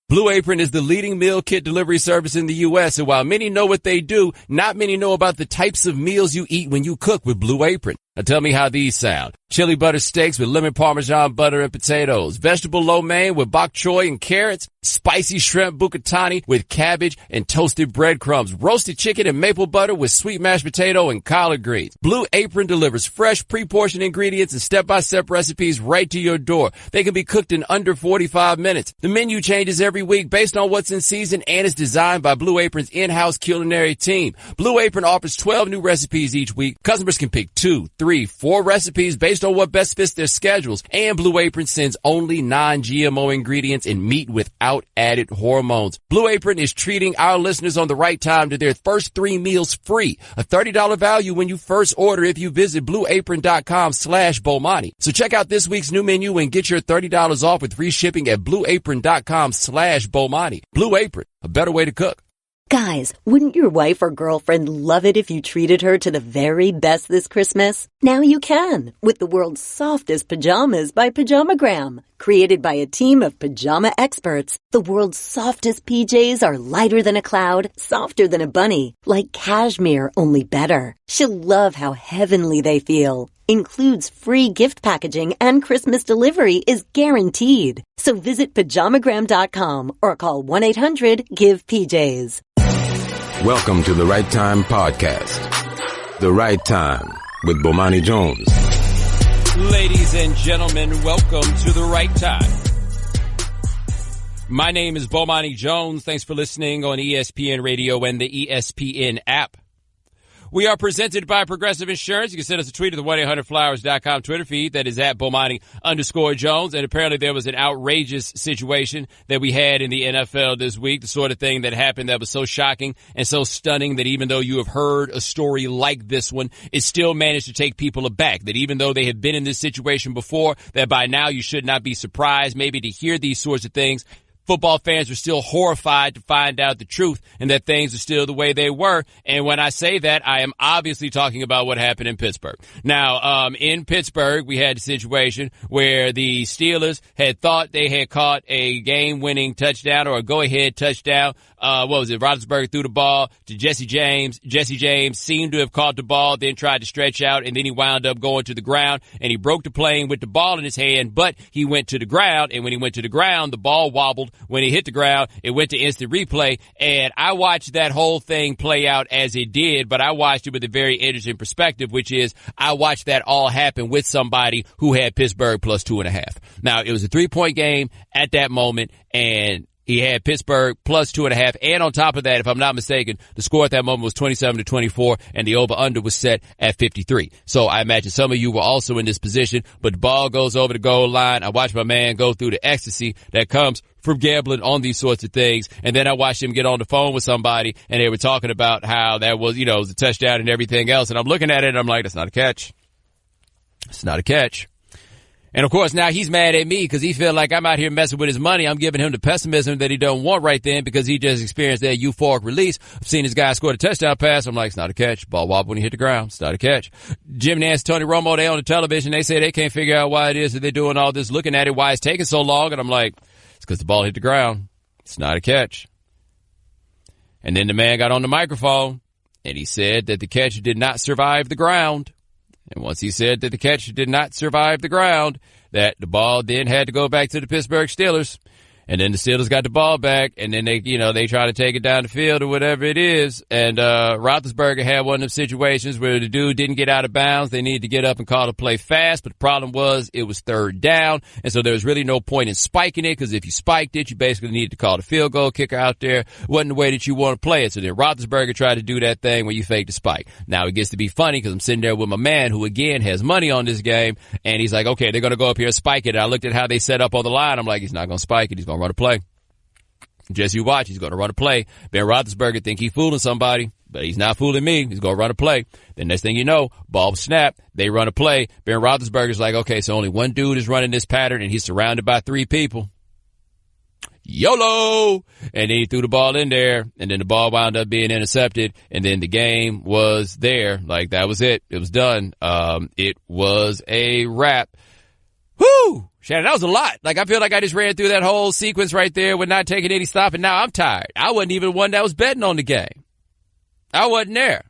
Blue Apron is the leading meal kit delivery service in the U.S. And while many know what they do, not many know about the types of meals you eat when you cook with Blue Apron. Now tell me how these sound. Chili butter steaks with lemon parmesan butter and potatoes. Vegetable lo mein with bok choy and carrots. Spicy shrimp bucatini with cabbage and toasted breadcrumbs. Roasted chicken and maple butter with sweet mashed potato and collard greens. Blue Apron delivers fresh, pre-portioned ingredients and step-by-step recipes right to your door. They can be cooked in under 45 minutes. The menu changes every week based on what's in season and is designed by Blue Apron's in-house culinary team. Blue Apron offers 12 new recipes each week. Customers can pick 2, 3, 4 recipes based on what best fits their schedules. And Blue Apron sends only non-GMO ingredients and meat without added hormones. Blue Apron is treating our listeners on the Right Time to their first 3 meals free. A $30 value when you first order if you visit blueapron.com/Bomani. So check out this week's new menu and get your $30 off with free shipping at blueapron.com/Bomani. Blue Apron, a better way to cook. Guys, wouldn't your wife or girlfriend love it if you treated her to the very best this Christmas? Now you can, with the world's softest pajamas by Pajamagram. Created by a team of pajama experts, the world's softest PJs are lighter than a cloud, softer than a bunny, like cashmere, only better. She'll love how heavenly they feel. Includes free gift packaging and Christmas delivery is guaranteed. So visit pajamagram.com or call 1-800-GIVE-PJs. Welcome to the Right Time Podcast. The Right Time with Bomani Jones. Ladies and gentlemen, welcome to the Right Time. My name is Bomani Jones. Thanks for listening on ESPN Radio and the ESPN app. We are presented by Progressive Insurance. You can send us a tweet at the 1-800-Flowers.com Twitter feed. That is at Bomani_Jones. And apparently there was an outrageous situation that we had in the NFL this week. The sort of thing that happened that was so shocking and so stunning that even though you have heard a story like this one, it still managed to take people aback. That even though they have been in this situation before, that by now you should not be surprised maybe to hear these sorts of things. Football fans are still horrified to find out the truth and that things are still the way they were. And when I say that, I am obviously talking about what happened in Pittsburgh. Now, in Pittsburgh, we had a situation where the Steelers had thought they had caught a game-winning touchdown or a go-ahead touchdown. What was it? Roethlisberger threw the ball to Jesse James. Jesse James seemed to have caught the ball, then tried to stretch out, and then he wound up going to the ground, and he broke the plane with the ball in his hand, but he went to the ground, and when he went to the ground, the ball wobbled. When he hit the ground, it went to instant replay, and I watched that whole thing play out as it did, but I watched it with a very interesting perspective, which is I watched that all happen with somebody who had Pittsburgh plus 2.5. Now, it was a 3-point game at that moment, and he had Pittsburgh plus 2.5. And on top of that, if I'm not mistaken, the score at that moment was 27-24, and the over-under was set at 53. So I imagine some of you were also in this position, but the ball goes over the goal line. I watched my man go through the ecstasy that comes from gambling on these sorts of things. And then I watched him get on the phone with somebody, and they were talking about how that was, it was a touchdown and everything else. And I'm looking at it, and I'm like, that's not a catch. It's not a catch. And, of course, now he's mad at me because he feel like I'm out here messing with his money. I'm giving him the pessimism that he don't want right then because he just experienced that euphoric release. I've seen this guy score a touchdown pass. I'm like, it's not a catch. Ball wobble when he hit the ground. It's not a catch. Jim Nance, Tony Romo, they on the television. They say they can't figure out why it is that they're doing all this, looking at it, why it's taking so long. And I'm like, it's because the ball hit the ground. It's not a catch. And then the man got on the microphone and he said that the catch did not survive the ground. And once he said that the catch did not survive the ground, that the ball then had to go back to the Pittsburgh Steelers. And then the Steelers got the ball back, and then they try to take it down the field or whatever it is. And Roethlisberger had one of them situations where the dude didn't get out of bounds. They needed to get up and call the play fast, but the problem was it was third down, and so there was really no point in spiking it because if you spiked it, you basically needed to call the field goal kicker out there. It wasn't the way that you want to play it. So then Roethlisberger tried to do that thing where you fake the spike. Now it gets to be funny because I'm sitting there with my man who, again, has money on this game, and he's like, okay, they're going to go up here and spike it. And I looked at how they set up on the line. I'm like, he's not going to spike it. He's going to run a play. Just you watch. He's going to run a play. Ben Roethlisberger think he's fooling somebody, but he's not fooling me. He's going to run a play. The next thing you know, ball snap. They run a play. Ben Roethlisberger's like, okay, so only one dude is running this pattern, and he's surrounded by three people. YOLO! And then he threw the ball in there, and then the ball wound up being intercepted, and then the game was there. Like, that was it. It was done. It was a wrap. Whoo! Shannon, that was a lot. Like, I feel like I just ran through that whole sequence right there with not taking any stop, and now I'm tired. I wasn't even one that was betting on the game. I wasn't there.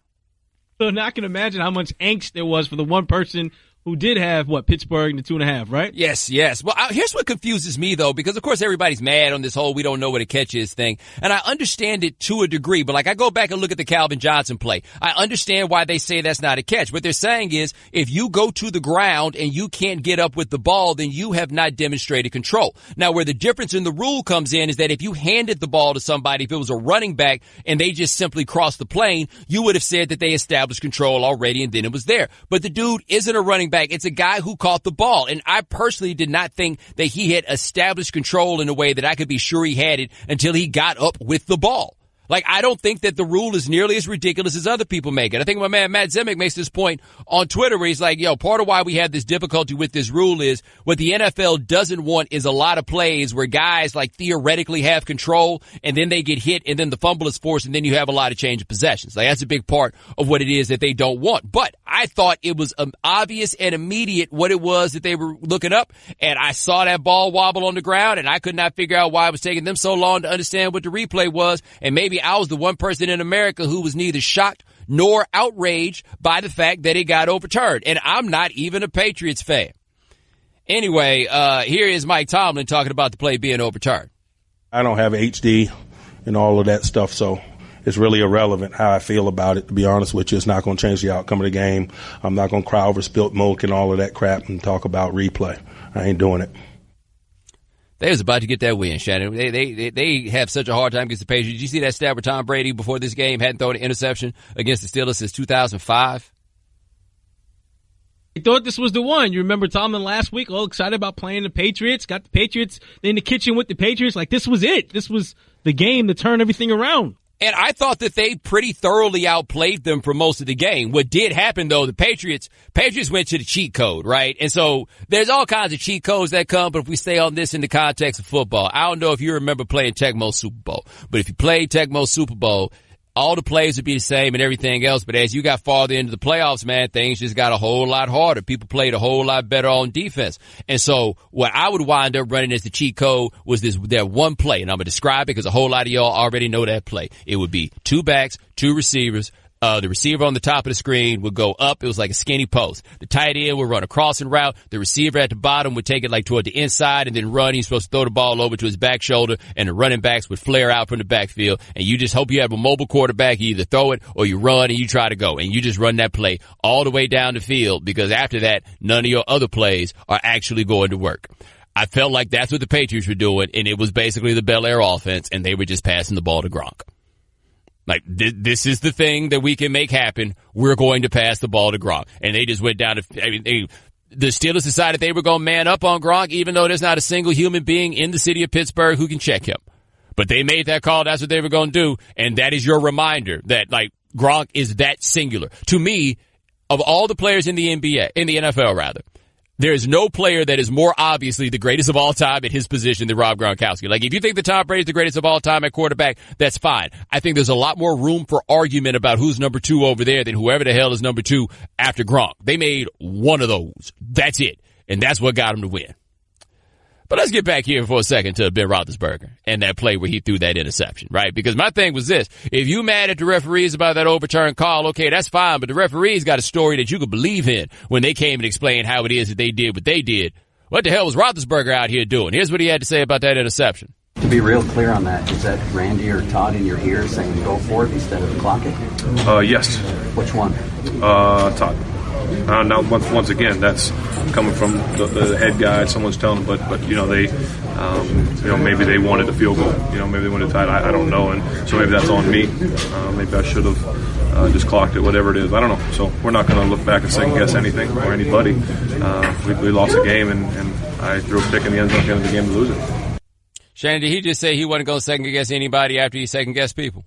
So now I can imagine how much angst there was for the one person who did have, Pittsburgh in the 2.5, right? Yes. Well, here's what confuses me, though, because, of course, everybody's mad on this whole we don't know what a catch is thing. And I understand it to a degree, but, I go back and look at the Calvin Johnson play. I understand why they say that's not a catch. What they're saying is if you go to the ground and you can't get up with the ball, then you have not demonstrated control. Now, where the difference in the rule comes in is that if you handed the ball to somebody, if it was a running back and they just simply crossed the plane, you would have said that they established control already and then it was there. But the dude isn't a running back. It's a guy who caught the ball. And I personally did not think that he had established control in a way that I could be sure he had it until he got up with the ball. I don't think that the rule is nearly as ridiculous as other people make it. I think my man Matt Zemek makes this point on Twitter where he's like, part of why we have this difficulty with this rule is what the NFL doesn't want is a lot of plays where guys theoretically have control and then they get hit and then the fumble is forced and then you have a lot of change of possessions. That's a big part of what it is that they don't want. But I thought it was obvious and immediate what it was that they were looking up, and I saw that ball wobble on the ground and I could not figure out why it was taking them so long to understand what the replay was, and maybe I was the one person in America who was neither shocked nor outraged by the fact that it got overturned. And I'm not even a Patriots fan. Anyway, here is Mike Tomlin talking about the play being overturned. I don't have HD and all of that stuff, so it's really irrelevant how I feel about it, to be honest with you. It's not going to change the outcome of the game. I'm not going to cry over spilt milk and all of that crap and talk about replay. I ain't doing it. They was about to get that win, Shannon. They have such a hard time against the Patriots. Did you see that stat where Tom Brady before this game hadn't thrown an interception against the Steelers since 2005? I thought this was the one. You remember Tomlin last week, all excited about playing the Patriots, got the Patriots in the kitchen with the Patriots. This was it. This was the game to turn everything around. And I thought that they pretty thoroughly outplayed them for most of the game. What did happen, though, the Patriots went to the cheat code, right? And so there's all kinds of cheat codes that come, but if we stay on this in the context of football, I don't know if you remember playing Tecmo Super Bowl, but if you played Tecmo Super Bowl, all the plays would be the same and everything else, but as you got farther into the playoffs, man, things just got a whole lot harder. People played a whole lot better on defense. And so what I would wind up running as the cheat code was that one play, and I'm going to describe it because a whole lot of y'all already know that play. It would be two backs, two receivers. The receiver on the top of the screen would go up. It was like a skinny post. The tight end would run a crossing route. The receiver at the bottom would take it toward the inside and then run. He's supposed to throw the ball over to his back shoulder, and the running backs would flare out from the backfield. And you just hope you have a mobile quarterback. You either throw it or you run and you try to go. And you just run that play all the way down the field because after that, none of your other plays are actually going to work. I felt like that's what the Patriots were doing, and it was basically the Bel Air offense, and they were just passing the ball to Gronk. This is the thing that we can make happen. We're going to pass the ball to Gronk. And they just went down to, the Steelers decided they were going to man up on Gronk, even though there's not a single human being in the city of Pittsburgh who can check him. But they made that call. That's what they were going to do. And that is your reminder that, Gronk is that singular. To me, of all the players in the NBA, in the NFL rather, There's no player that is more obviously the greatest of all time at his position than Rob Gronkowski. Like, if you think that Tom Brady is the greatest of all time at quarterback, that's fine. I think there's a lot more room for argument about who's number 2 over there than whoever the hell is number 2 after Gronk. They made one of those. That's it. And that's what got him to win. But let's get back here for a second to Ben Roethlisberger and that play where he threw that interception, right? Because my thing was this. If you mad at the referees about that overturned call, okay, that's fine. But the referees got a story that you could believe in when they came and explained how it is that they did what they did. What the hell was Roethlisberger out here doing? Here's what he had to say about that interception. To be real clear on that, is that Randy or Todd in your ear saying go for it instead of clock it? Yes. Which one? Todd. Now, once again, that's coming from the head guy. Someone's telling them, but they, maybe they wanted the field goal. Maybe they wanted to tie it. I don't know, and so maybe that's on me. Maybe I should have just clocked it, whatever it is. I don't know. So we're not going to look back and second guess anything or anybody. We lost the game, and I threw a pick in the end zone at the end of the game to lose it. Shannon, did he just say he wasn't going to second guess anybody after he second guessed people?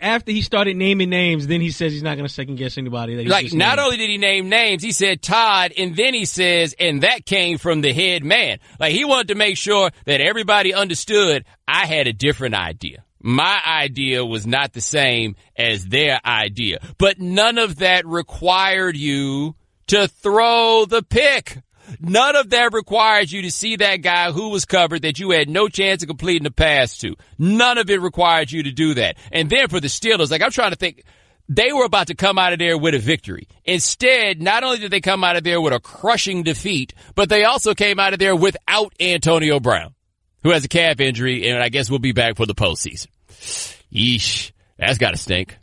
After he started naming names, then he says he's not going to second guess anybody. That not only did he name names, he said Todd, and then he says, and that came from the head man. Like, he wanted to make sure that everybody understood I had a different idea. My idea was not the same as their idea. But none of that required you to throw the pick. None of that requires you to see that guy who was covered that you had no chance of completing the pass to. None of it required you to do that. And then for the Steelers, like, I'm trying to think, they were about to come out of there with a victory. Instead, not only did they come out of there with a crushing defeat, but they also came out of there without Antonio Brown, who has a calf injury, and I guess will be back for the postseason. Yeesh, that's got to stink.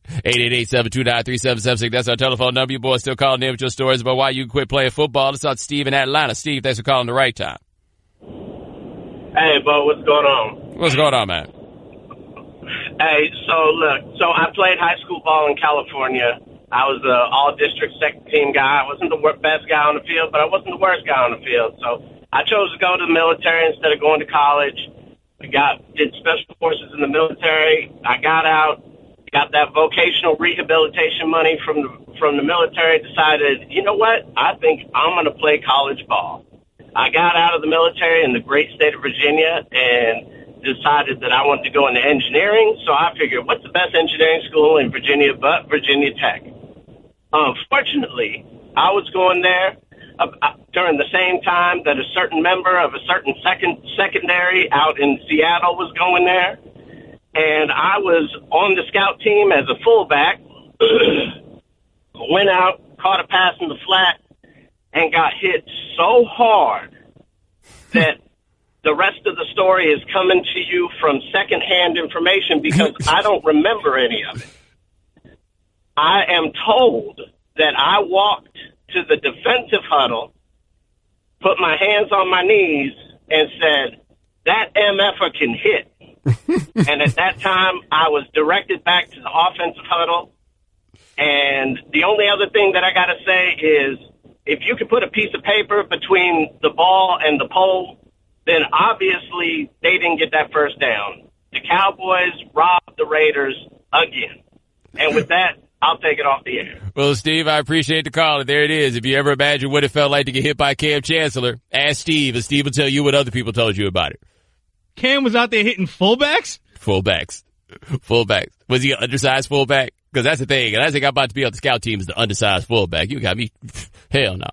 888-729-3776. That's our telephone number. You boys still calling in with your stories about why you quit playing football. Let's talk to Steve in Atlanta. Steve, thanks for calling the right time. Hey, Bo, what's going on? What's going on, man? Hey, so I played high school ball in California. I was the all-district second team guy. I wasn't the best guy on the field, but I wasn't the worst guy on the field. So I chose to go to the military instead of going to college. Did special forces in the military. I got out. Got that vocational rehabilitation money from the military, decided, you know what, I think I'm going to play college ball. I got out of the military in the great state of Virginia and decided that I wanted to go into engineering, so I figured, what's the best engineering school in Virginia but Virginia Tech? Fortunately, I was going there during the same time that a certain member of a certain secondary out in Seattle was going there. And I was on the scout team as a fullback, went out, caught a pass in the flat, and got hit so hard that the rest of the story is coming to you from secondhand information because I don't remember any of it. I am told that I walked to the defensive huddle, put my hands on my knees, and said, that MFer can hit. And at that time, I was directed back to the offensive huddle. And the only other thing that I got to say is, if you could put a piece of paper between the ball and the pole, then obviously they didn't get that first down. The Cowboys robbed the Raiders again. And with that, I'll take it off the air. Well, Steve, I appreciate the call. There it is. If you ever imagine what it felt like to get hit by Cam Chancellor, ask Steve, and Steve will tell you what other people told you about it. Cam was out there hitting fullbacks? Fullbacks. Was he an undersized fullback? Because that's the thing. And I think I'm about to be on the scout team as the undersized fullback. You got me. Hell no.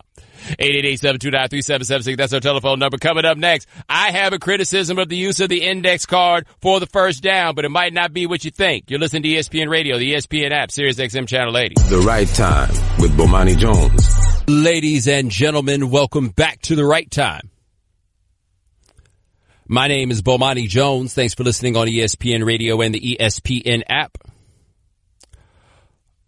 888-729-3776. That's our telephone number. Coming up next, I have a criticism of the use of the index card for the first down, but it might not be what you think. You're listening to ESPN Radio, the ESPN app, Sirius XM Channel 80. The Right Time with Bomani Jones. Ladies and gentlemen, welcome back to The Right Time. My name is Bomani Jones. Thanks for listening on ESPN Radio and the ESPN app.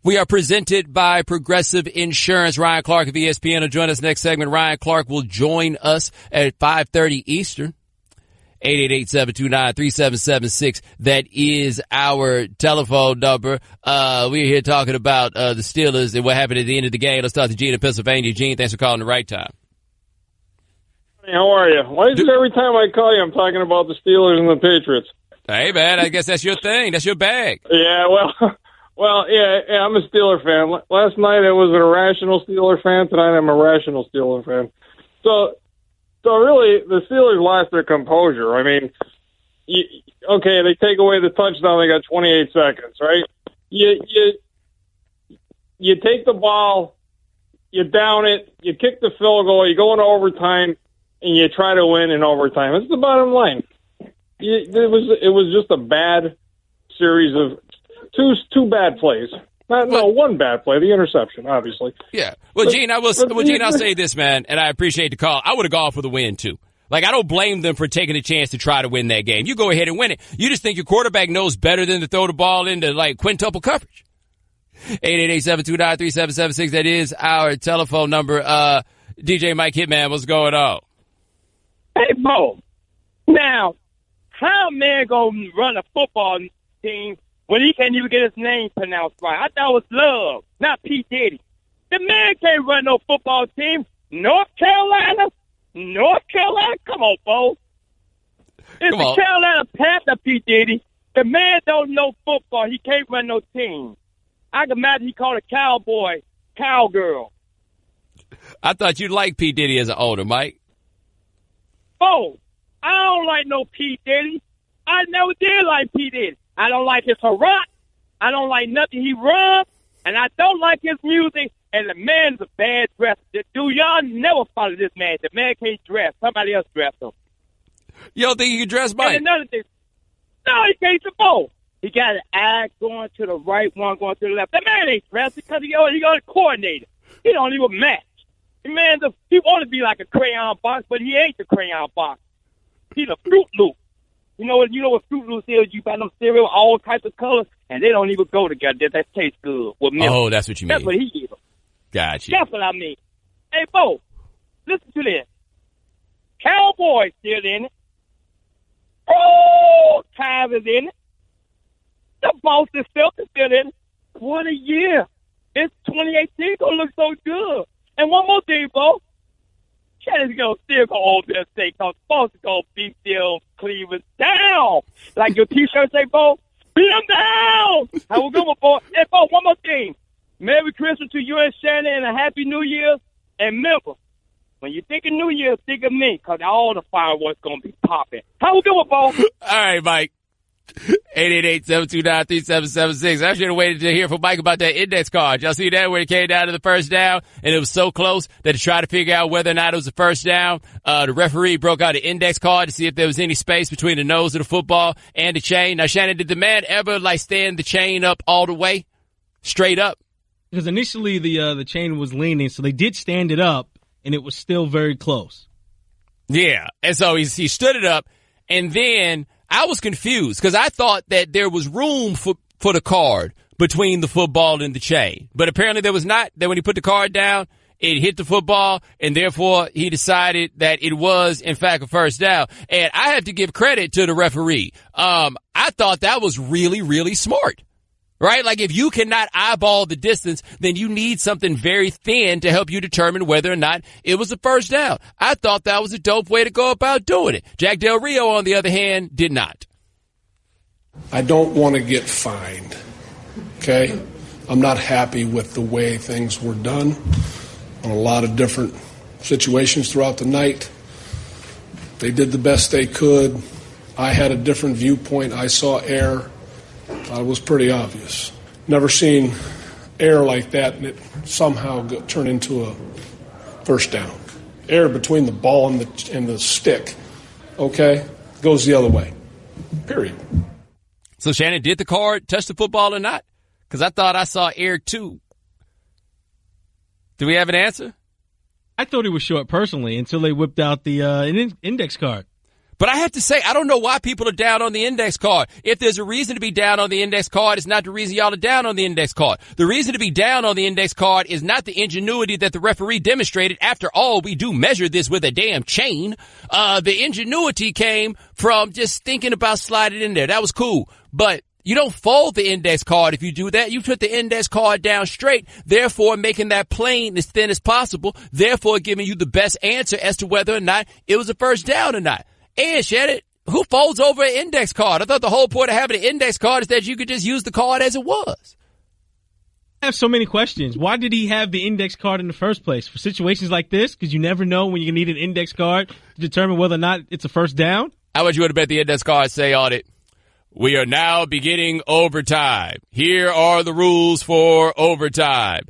We are presented by Progressive Insurance. Ryan Clark of ESPN will join us next segment. Ryan Clark will join us at 5:30 Eastern. 888-729-3776. That is our telephone number. We're here talking about the Steelers and what happened at the end of the game. Let's talk to Gene in Pennsylvania. Gene, thanks for calling The Right Time. Hey, how are you? Why is it every time I call you I'm talking about the Steelers and the Patriots? Hey, man, I guess that's your thing. That's your bag. Yeah, well, Well, yeah, I'm a Steeler fan. Last night I was an irrational Steeler fan. Tonight I'm a rational Steeler fan. So really, the Steelers lost their composure. I mean, okay, they take away the touchdown. They got 28 seconds, right? You take the ball, you down it, you kick the field goal, you go into overtime, and you try to win in overtime. That's the bottom line. It was just a bad series of two bad plays. One bad play, the interception, obviously. Yeah. Well, Gene, I'll say this, man, and I appreciate the call. I would have gone for the win, too. Like, I don't blame them for taking a chance to try to win that game. You go ahead and win it. You just think your quarterback knows better than to throw the ball into, like, quintuple coverage. 888-729-3776. That is our telephone number. DJ Mike Hitman, what's going on? Hey, Bo. Now, how a man gonna run a football team when he can't even get his name pronounced right? I thought it was Love, not P. Diddy. The man can't run no football team. North Carolina? Come on, Bo. It's the Carolina Panther, P. Diddy. The man don't know football. He can't run no team. I can imagine he called a cowboy cowgirl. I thought you liked P. Diddy as an owner, Mike. Oh, I don't like no P. Diddy. I never did like P. Diddy. I don't like his hurrah. I don't like nothing he runs. And I don't like his music. And the man's a bad dresser. Dude, y'all never follow this man. The man can't dress. Somebody else dress him. You don't think you can dress Mike? And another thing. No, he can't support. He got an eye going to the right, one going to the left. That man ain't dressed because he got a coordinator. He don't even match. The man, he want to be like a crayon box, but he ain't the crayon box. He's a Fruit Loop. You know what Fruit Loops is? You buy them cereal, all types of colors, and they don't even go together. That tastes good with milk. Oh, that's what you mean. That's what he is. Gotcha. That's what I mean. Hey, Bo, listen to this. Cowboys still in it. Oh, Time is in it. The Boston Celtics still in it. What a year. It's 2018 going to look so good. And one more thing, Bo. Shannon's going to still go over there and say, because Boston going to beat them Cleveland down. Like your T-shirt say, Bo, beat them down. Have a good one, Bo. Hey, Bo, one more thing. Merry Christmas to you and Shannon and a Happy New Year. And remember, when you think of New Year, think of me, because all the fireworks going to be popping. Have a good one, Bo. All right, Mike. 888-729-3776. I should have waited to hear from Mike about that index card. Y'all see that where it came down to the first down and it was so close that to try to figure out whether or not it was a first down, the referee broke out an index card to see if there was any space between the nose of the football and the chain. Now, Shannon, did the man ever stand the chain up all the way, straight up? Because initially the chain was leaning, so they did stand it up and it was still very close. Yeah, and so he stood it up, and then I was confused because I thought that there was room for the card between the football and the chain. But apparently there was not. That when he put the card down, it hit the football, and therefore he decided that it was, in fact, a first down. And I have to give credit to the referee. I thought that was really, really smart. Right? Like, if you cannot eyeball the distance, then you need something very thin to help you determine whether or not it was a first down. I thought that was a dope way to go about doing it. Jack Del Rio, on the other hand, did not. I don't want to get fined, okay? I'm not happy with the way things were done on a lot of different situations throughout the night. They did the best they could. I had a different viewpoint. I saw error. It was pretty obvious. Never seen error like that and it somehow turned into a first down. Error between the ball and the stick, okay, goes the other way, period. So, Shannon, did the card touch the football or not? Because I thought I saw error too. Do we have an answer? I thought it was short personally until they whipped out the index card. But I have to say, I don't know why people are down on the index card. If there's a reason to be down on the index card, it's not the reason y'all are down on the index card. The reason to be down on the index card is not the ingenuity that the referee demonstrated. After all, we do measure this with a damn chain. The ingenuity came from just thinking about sliding in there. That was cool. But you don't fold the index card if you do that. You put the index card down straight, therefore making that plane as thin as possible, therefore giving you the best answer as to whether or not it was a first down or not. And, Shannon, who folds over an index card? I thought the whole point of having an index card is that you could just use the card as it was. I have so many questions. Why did he have the index card in the first place? For situations like this? Because you never know when you need an index card to determine whether or not it's a first down? How much you would have bet the index card say on it? We are now beginning overtime. Here are the rules for overtime.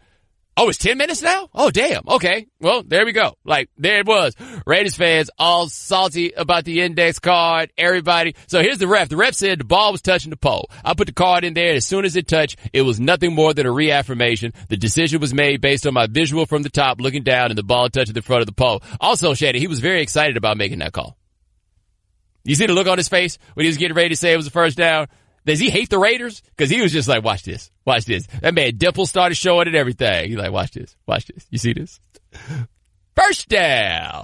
Oh, it's 10 minutes now? Oh, damn. Okay. Well, there we go. Like, there it was. Raiders fans all salty about the index card. Everybody. So here's the ref. The ref said the ball was touching the pole. I put the card in there, and as soon as it touched, it was nothing more than a reaffirmation. The decision was made based on my visual from the top, looking down, and the ball touching the front of the pole. Also, Shady, he was very excited about making that call. You see the look on his face when he was getting ready to say it was a first down? Does he hate the Raiders? Because he was just like, watch this. Watch this. That man dimple started showing and everything. He's like, watch this. Watch this. You see this? First down.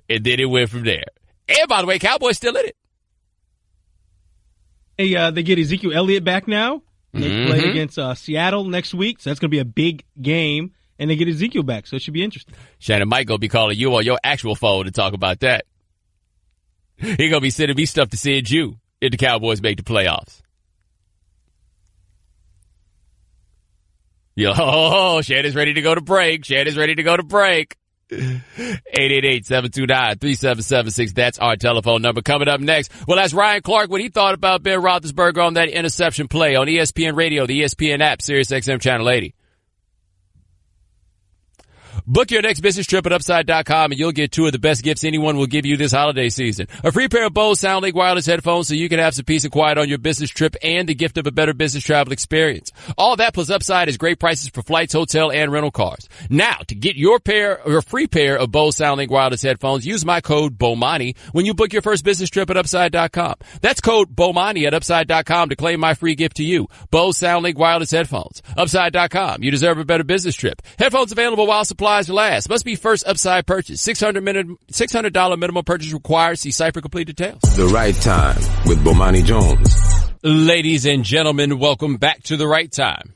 And then it went from there. And by the way, Cowboys still in it. They get Ezekiel Elliott back now. They play against Seattle next week, so that's going to be a big game. And they get Ezekiel back, so it should be interesting. Shannon might go be calling you on your actual phone to talk about that. He going to be sending me stuff to send you if the Cowboys make the playoffs. Yo, Shannon's ready to go to break. Shannon's ready to go to break. 888-729-3776. That's our telephone number. Coming up next, we'll ask Ryan Clark what he thought about Ben Roethlisberger on that interception play on ESPN Radio, the ESPN app, SiriusXM Channel 80. Book your next business trip at Upside.com and you'll get two of the best gifts anyone will give you this holiday season. A free pair of Bose SoundLink wireless headphones so you can have some peace and quiet on your business trip and the gift of a better business travel experience. All that plus Upside is great prices for flights, hotel, and rental cars. Now, to get your free pair of Bose SoundLink wireless headphones, use my code BOMANI when you book your first business trip at Upside.com. That's code BOMANI at Upside.com to claim my free gift to you. Bose SoundLink wireless headphones. Upside.com. You deserve a better business trip. Headphones available while supplies last. Must be first Upside purchase. $600 minimum purchase required. See site for complete details. The Right Time with Bomani Jones. Ladies and gentlemen, welcome back to The Right Time.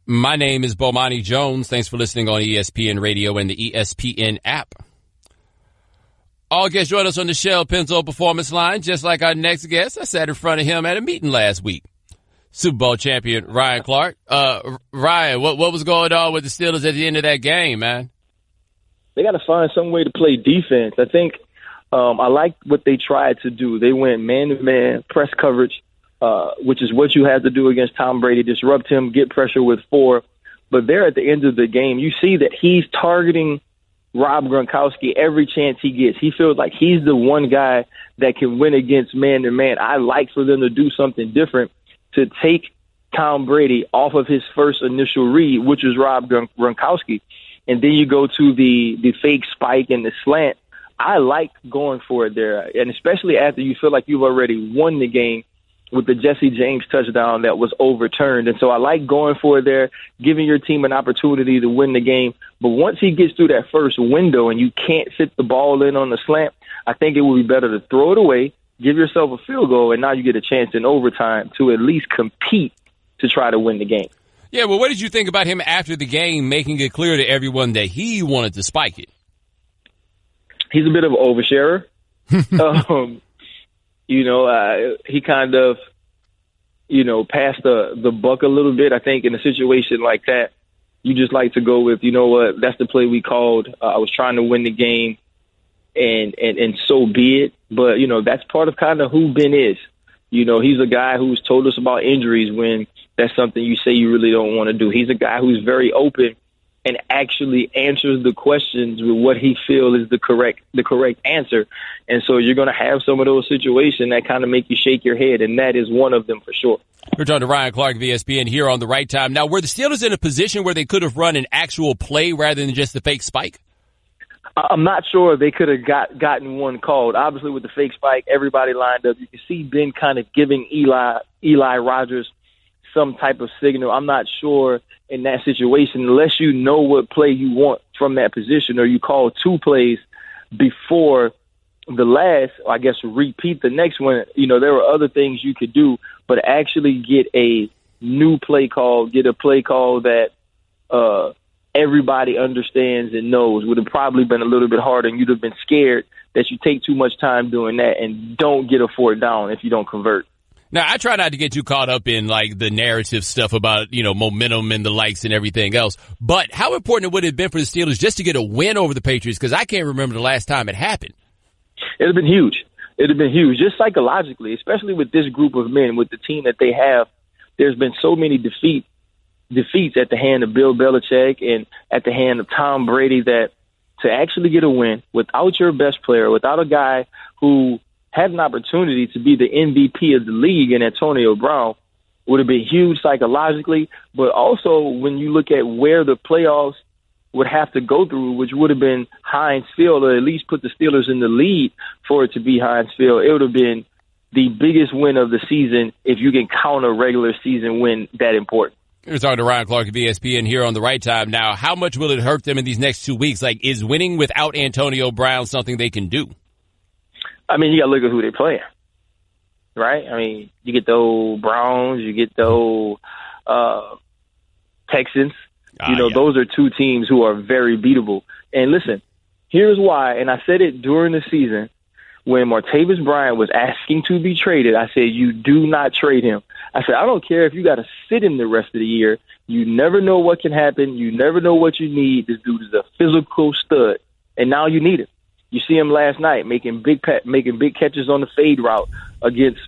My name is Bomani Jones. Thanks for listening on ESPN Radio and the ESPN app. All guests join us on the Shell Penzo Performance Line. Just like our next guest, I sat in front of him at a meeting last week. Super Bowl champion Ryan Clark. Ryan, what was going on with the Steelers at the end of that game, man? They got to find some way to play defense. I think I like what they tried to do. They went man-to-man, press coverage, which is what you had to do against Tom Brady, disrupt him, get pressure with 4. But there at the end of the game, you see that he's targeting Rob Gronkowski every chance he gets. He feels like he's the one guy that can win against man-to-man. I like for them to do something different to take Tom Brady off of his first initial read, which is Rob Gronkowski. And then you go to the fake spike and the slant. I like going for it there, and especially after you feel like you've already won the game with the Jesse James touchdown that was overturned. And so I like going for it there, giving your team an opportunity to win the game. But once he gets through that first window and you can't fit the ball in on the slant, I think it would be better to throw it away, give yourself a field goal, and now you get a chance in overtime to at least compete to try to win the game. Yeah, well, what did you think about him after the game making it clear to everyone that he wanted to spike it? He's a bit of an oversharer. He kind of, passed the buck a little bit. I think in a situation like that, you just like to go with, that's the play we called. I was trying to win the game, and so be it. But, that's part of kind of who Ben is. He's a guy who's told us about injuries when that's something you say you really don't want to do. He's a guy who's very open and actually answers the questions with what he feels is the correct answer. And so you're going to have some of those situations that kind of make you shake your head, and that is one of them for sure. We're talking to Ryan Clark of ESPN here on The Right Time. Now, were the Steelers in a position where they could have run an actual play rather than just the fake spike? I'm not sure they could have gotten one called. Obviously, with the fake spike, everybody lined up. You can see Ben kind of giving Eli Rogers some type of signal. I'm not sure in that situation, unless you know what play you want from that position, or you call 2 plays before the last, I guess, repeat the next one. There were other things you could do, but actually get a new play call, get a play call that everybody understands and knows would have probably been a little bit harder, and you'd have been scared that you take too much time doing that and don't get a 4th down if you don't convert. Now, I try not to get too caught up in, like, the narrative stuff about, momentum and the likes and everything else. But how important would it have been for the Steelers just to get a win over the Patriots? Because I can't remember the last time it happened. It would have been huge. It would have been huge, just psychologically, especially with this group of men, with the team that they have. There's been so many defeats at the hand of Bill Belichick and at the hand of Tom Brady that to actually get a win without your best player, without a guy who had an opportunity to be the MVP of the league in Antonio Brown, would have been huge psychologically. But also when you look at where the playoffs would have to go through, which would have been Heinz Field, or at least put the Steelers in the lead for it to be Heinz Field, it would have been the biggest win of the season if you can count a regular season win that important. We're talking to Ryan Clark of ESPN here on The Right Time. Now, how much will it hurt them in these next 2 weeks? Like, is winning without Antonio Brown something they can do? I mean, you got to look at who they're playing, right? I mean, you get the old Browns, you get the old Texans. Those are two teams who are very beatable. And listen, here's why, and I said it during the season when Martavis Bryant was asking to be traded. I said, you do not trade him. I said, I don't care if you got to sit him the rest of the year. You never know what can happen. You never know what you need. This dude is a physical stud, and now you need him. You see him last night making big catches on the fade route against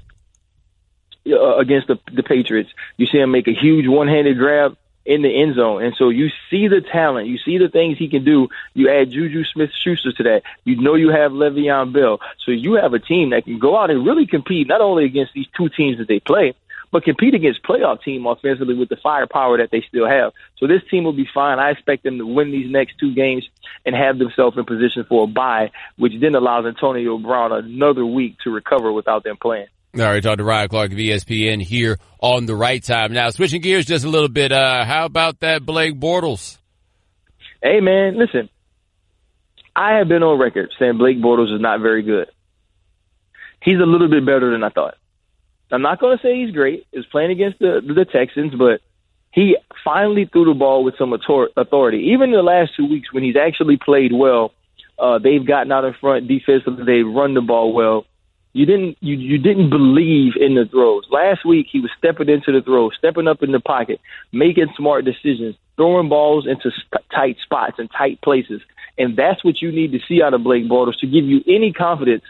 the Patriots. You see him make a huge one-handed grab in the end zone. And so you see the talent. You see the things he can do. You add Juju Smith-Schuster to that. You know you have Le'Veon Bell. So you have a team that can go out and really compete not only against these two teams that they play, but compete against playoff team offensively with the firepower that they still have. So this team will be fine. I expect them to win these next two games and have themselves in position for a bye, which then allows Antonio Brown another week to recover without them playing. All right, talking to Ryan Clark of ESPN here on The Right Time. Now, switching gears just a little bit, how about that Blake Bortles? Hey, man, listen. I have been on record saying Blake Bortles is not very good. He's a little bit better than I thought. I'm not going to say he's great. He was playing against the Texans, but he finally threw the ball with some authority. Even in the last 2 weeks when he's actually played well, they've gotten out in front defensively. They've run the ball well. You didn't believe in the throws. Last week, he was stepping into the throw, stepping up in the pocket, making smart decisions, throwing balls into tight spots and tight places. And that's what you need to see out of Blake Bortles to give you any confidence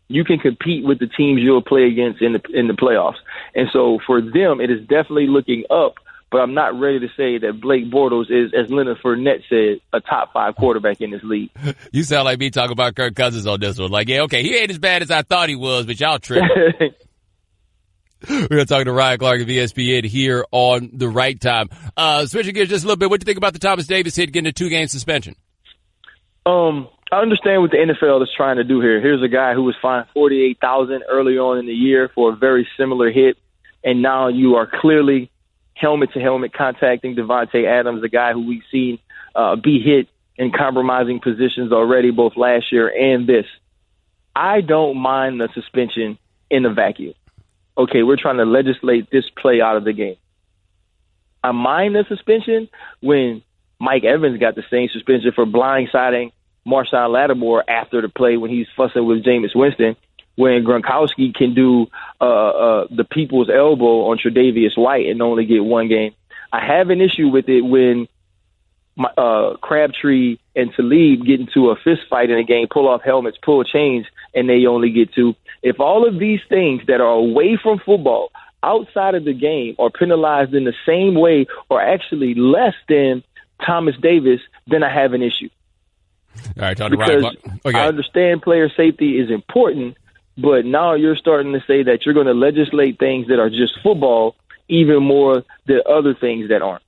you can compete with the teams you'll play against in the playoffs. And so for them, it is definitely looking up, but I'm not ready to say that Blake Bortles is, as Leonard Fournette said, a top 5 quarterback in this league. You sound like me talking about Kirk Cousins on this one. Like, yeah, okay, he ain't as bad as I thought he was, but y'all tripping. We're talking to Ryan Clark of ESPN here on The Right Time. Switching gears just a little bit, what do you think about the Thomas Davis hit getting a 2-game suspension? I understand what the NFL is trying to do here. Here's a guy who was fined $48,000 early on in the year for a very similar hit, and now you are clearly helmet-to-helmet contacting Devontae Adams, a guy who we've seen be hit in compromising positions already, both last year and this. I don't mind the suspension in a vacuum. Okay, we're trying to legislate this play out of the game. I mind the suspension when Mike Evans got the same suspension for blindsiding Marshawn Lattimore after the play when he's fussing with Jameis Winston, when Gronkowski can do the people's elbow on Tre'Davious White and only get 1 game. I have an issue with it when Crabtree and Talib get into a fist fight in a game, pull off helmets, pull chains, and they only get 2. If all of these things that are away from football, outside of the game, are penalized in the same way or actually less than Thomas Davis, then I have an issue. All right, talking to Ryan Clark. Okay. I understand player safety is important, but now you're starting to say that you're going to legislate things that are just football even more than other things that aren't.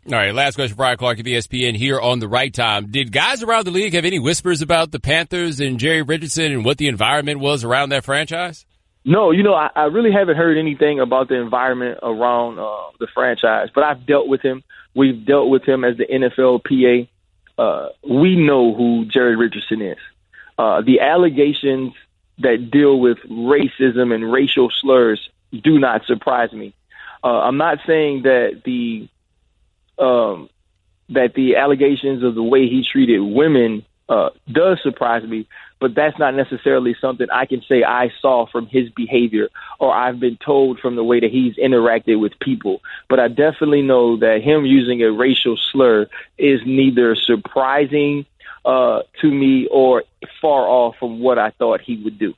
All right, last question for Ryan Clark of ESPN here on The Right Time. Did guys around the league have any whispers about the Panthers and Jerry Richardson and what the environment was around that franchise? No, I really haven't heard anything about the environment around the franchise, but I've dealt with him. We've dealt with him as the NFL PA. We know who Jerry Richardson is. The allegations that deal with racism and racial slurs do not surprise me. I'm not saying that the allegations of the way he treated women does surprise me, but that's not necessarily something I can say I saw from his behavior or I've been told from the way that he's interacted with people. But I definitely know that him using a racial slur is neither surprising to me or far off from what I thought he would do.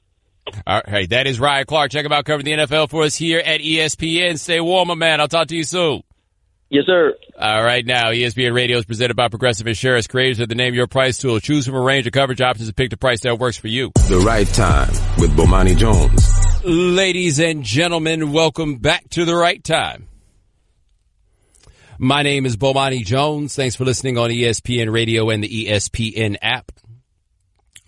All right, that is Ryan Clark. Check him out covering the NFL for us here at ESPN. Stay warm, my man. I'll talk to you soon. Yes, sir. All right, now, ESPN Radio is presented by Progressive Insurance, creators of the Name Your Price tool. Choose from a range of coverage options and pick the price that works for you. The Right Time with Bomani Jones. Ladies and gentlemen, welcome back to The Right Time. My name is Bomani Jones. Thanks for listening on ESPN Radio and the ESPN app.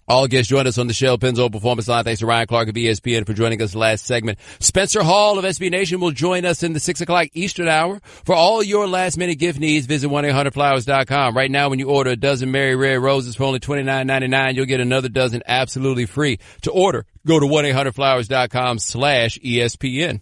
All guests join us on the Shell Pennzoil Performance Line. Thanks to Ryan Clark of ESPN for joining us last segment. Spencer Hall of SB Nation will join us in the 6 o'clock Eastern hour. For all your last-minute gift needs, visit 1-800-Flowers.com. Right now, when you order a dozen Mary Red Roses for only $29.99, you'll get another dozen absolutely free. To order, go to 1-800-Flowers.com/ESPN.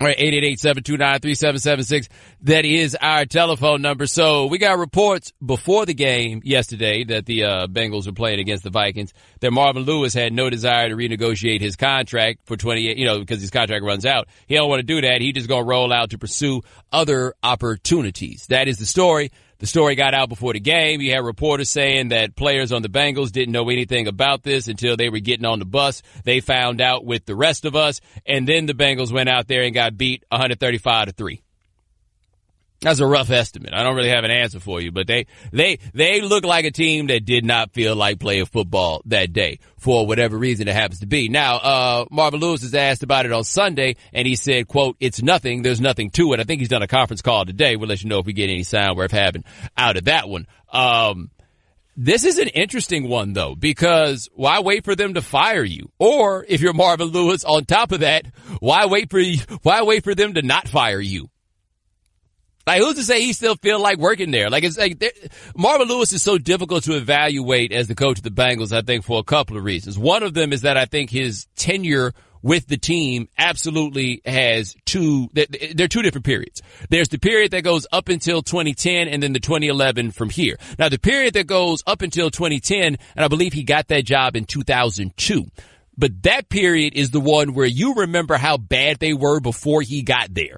All right, 888-729-3776. That is our telephone number. So we got reports before the game yesterday that the Bengals were playing against the Vikings, that Marvin Lewis had no desire to renegotiate his contract for 28, because his contract runs out. He don't want to do that. He just going to roll out to pursue other opportunities. That is the story. The story got out before the game. You had reporters saying that players on the Bengals didn't know anything about this until they were getting on the bus. They found out with the rest of us, and then the Bengals went out there and got beat 135-3. That's a rough estimate. I don't really have an answer for you, but they look like a team that did not feel like playing football that day for whatever reason it happens to be. Now, Marvin Lewis was asked about it on Sunday, and he said, quote, "It's nothing. There's nothing to it." I think he's done a conference call today. We'll let you know if we get any sound worth having out of that one. This is an interesting one, though, because why wait for them to fire you? Or if you're Marvin Lewis, on top of that, why wait for them to not fire you? Like, who's to say he still feel like working there? Like, it's like Marvin Lewis is so difficult to evaluate as the coach of the Bengals, I think, for a couple of reasons. One of them is that I think his tenure with the team absolutely has there are two different periods. There's the period that goes up until 2010 and then the 2011 from here. Now, the period that goes up until 2010, and I believe he got that job in 2002. But that period is the one where you remember how bad they were before he got there.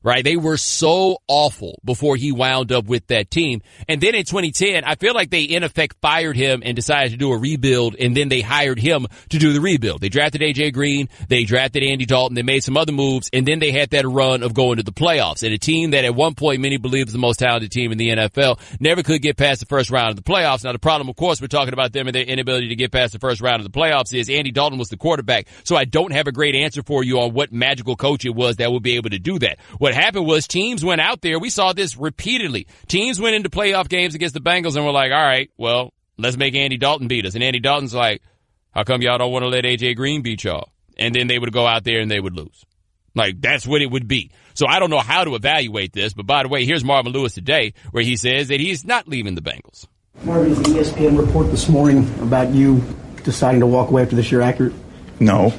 Right? They were so awful before he wound up with that team. And then in 2010, I feel like they in effect fired him and decided to do a rebuild, and then they hired him to do the rebuild. They drafted A.J. Green, they drafted Andy Dalton, they made some other moves, and then they had that run of going to the playoffs. And a team that at one point many believed was the most talented team in the NFL never could get past the first round of the playoffs. Now, the problem, of course, we're talking about them and their inability to get past the first round of the playoffs is Andy Dalton was the quarterback. So I don't have a great answer for you on what magical coach it was that would be able to do that. What happened was teams went out there. We saw this repeatedly. Teams went into playoff games against the Bengals and were like, all right, well, let's make Andy Dalton beat us. And Andy Dalton's like, how come y'all don't want to let A.J. Green beat y'all? And then they would go out there and they would lose. Like, that's what it would be. So I don't know how to evaluate this. But by the way, here's Marvin Lewis today where he says that he's not leaving the Bengals. Marvin, is the ESPN report this morning about you deciding to walk away after this year accurate? No.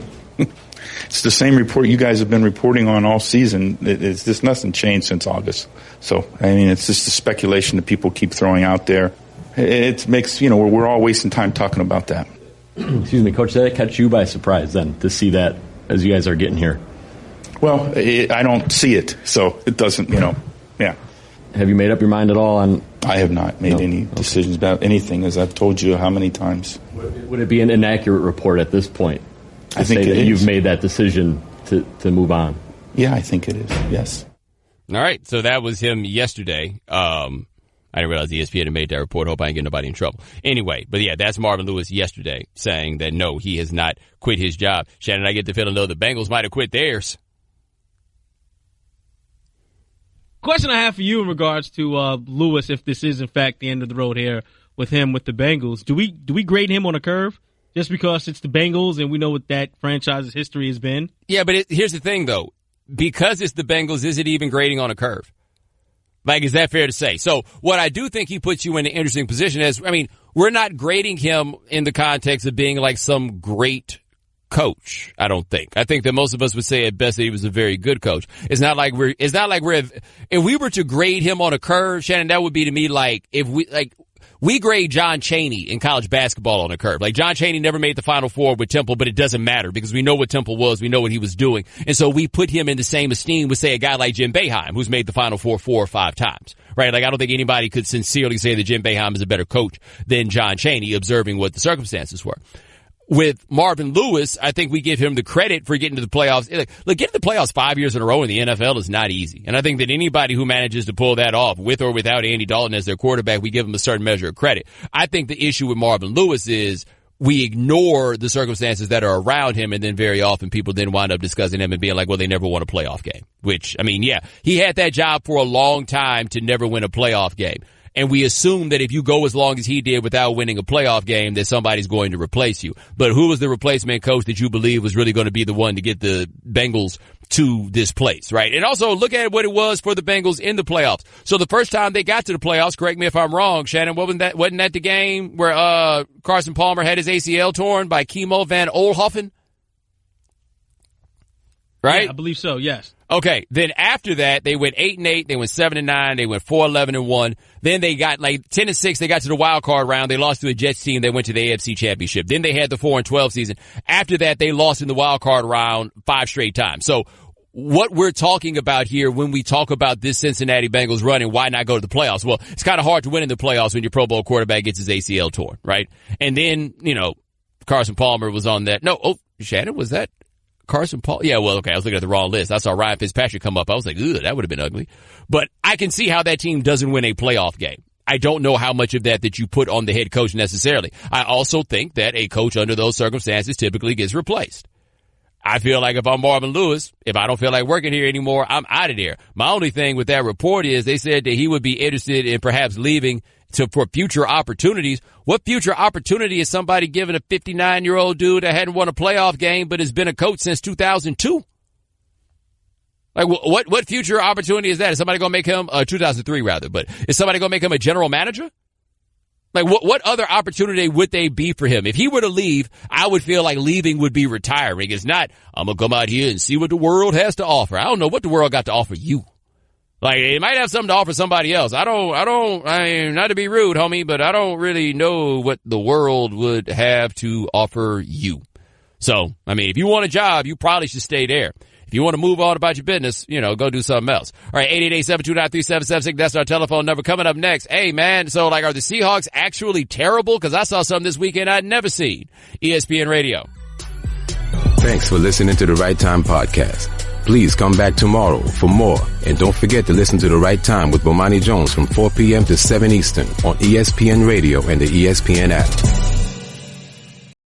It's the same report you guys have been reporting on all season. It's just nothing changed since August. So, I mean, it's just the speculation that people keep throwing out there. It makes, we're all wasting time talking about that. Excuse me, Coach, did that catch you by surprise then to see that as you guys are getting here? Well, I don't see it, so it doesn't, yeah. Have you made up your mind at all on? I have not made any decisions about anything, as I've told you how many times. Would it be an inaccurate report at this point? I think it is. You've made that decision to move on. Yeah, I think it is. Yes. All right. So that was him yesterday. I didn't realize ESPN had made that report. Hope I ain't getting nobody in trouble. Anyway, but yeah, that's Marvin Lewis yesterday saying that no, he has not quit his job. Shannon, I get the feeling though the Bengals might have quit theirs. Question I have for you in regards to Lewis, if this is in fact the end of the road here with him with the Bengals, do we grade him on a curve? Just because it's the Bengals and we know what that franchise's history has been? Yeah, but here's the thing, though. Because it's the Bengals, is it even grading on a curve? Like, is that fair to say? So what I do think he puts you in an interesting position is, we're not grading him in the context of being like some great coach, I don't think. I think that most of us would say at best that he was a very good coach. It's not like if we were to grade him on a curve, Shannon, that would be to me like, we grade John Chaney in college basketball on a curve. Like, John Chaney never made the Final Four with Temple, but it doesn't matter because we know what Temple was. We know what he was doing. And so we put him in the same esteem with, say, a guy like Jim Boeheim, who's made the Final Four 4 or 5 times, right? Like, I don't think anybody could sincerely say that Jim Boeheim is a better coach than John Chaney, observing what the circumstances were. With Marvin Lewis, I think we give him the credit for getting to the playoffs. Look, getting to the playoffs 5 years in a row in the NFL is not easy. And I think that anybody who manages to pull that off, with or without Andy Dalton as their quarterback, we give them a certain measure of credit. I think the issue with Marvin Lewis is we ignore the circumstances that are around him, and then very often people then wind up discussing him and being like, well, they never won a playoff game. Which, I mean, yeah, he had that job for a long time to never win a playoff game. And we assume that if you go as long as he did without winning a playoff game, that somebody's going to replace you. But who was the replacement coach that you believe was really going to be the one to get the Bengals to this place, right? And also look at what it was for the Bengals in the playoffs. So the first time they got to the playoffs, correct me if I'm wrong, Shannon, wasn't that the game where Carson Palmer had his ACL torn by Kimo Van Oelhoffen? Right? Yeah, I believe so, yes. Okay, then after that, they went 8-8, they went 7-9, they went 4-11-1. Then they got like 10-6, they got to the wild card round, they lost to a Jets team, they went to the AFC Championship. Then they had the 4-12 season. After that, they lost in the wild card round 5 straight times. So what we're talking about here when we talk about this Cincinnati Bengals run and why not go to the playoffs? Well, it's kind of hard to win in the playoffs when your Pro Bowl quarterback gets his ACL torn, right? And then, Carson Palmer was on that. No, Shannon, was that Carson Paul? Yeah, well, okay, I was looking at the wrong list. I saw Ryan Fitzpatrick come up. I was like, ugh, that would have been ugly. But I can see how that team doesn't win a playoff game. I don't know how much of that you put on the head coach necessarily. I also think that a coach under those circumstances typically gets replaced. I feel like if I'm Marvin Lewis, if I don't feel like working here anymore, I'm out of there. My only thing with that report is they said that he would be interested in perhaps leaving for future opportunities. What future opportunity is somebody giving a 59-year-old dude that hadn't won a playoff game but has been a coach since 2002? Like, what future opportunity is that? Is somebody going to make him 2003 rather? But is somebody going to make him a general manager? Like, what other opportunity would they be for him? If he were to leave, I would feel like leaving would be retiring. It's not, I'm going to come out here and see what the world has to offer. I don't know what the world got to offer you. Like, it might have something to offer somebody else. I mean, not to be rude, homie, but I don't really know what the world would have to offer you. So, I mean, if you want a job, you probably should stay there. If you want to move on about your business, go do something else. All right, 888-729-3776. That's our telephone number. Coming up next. Hey, man, so, are the Seahawks actually terrible? Because I saw something this weekend I'd never seen. ESPN Radio. Thanks for listening to the Right Time Podcast. Please come back tomorrow for more. And don't forget to listen to The Right Time with Bomani Jones from 4 p.m. to 7 Eastern on ESPN Radio and the ESPN app.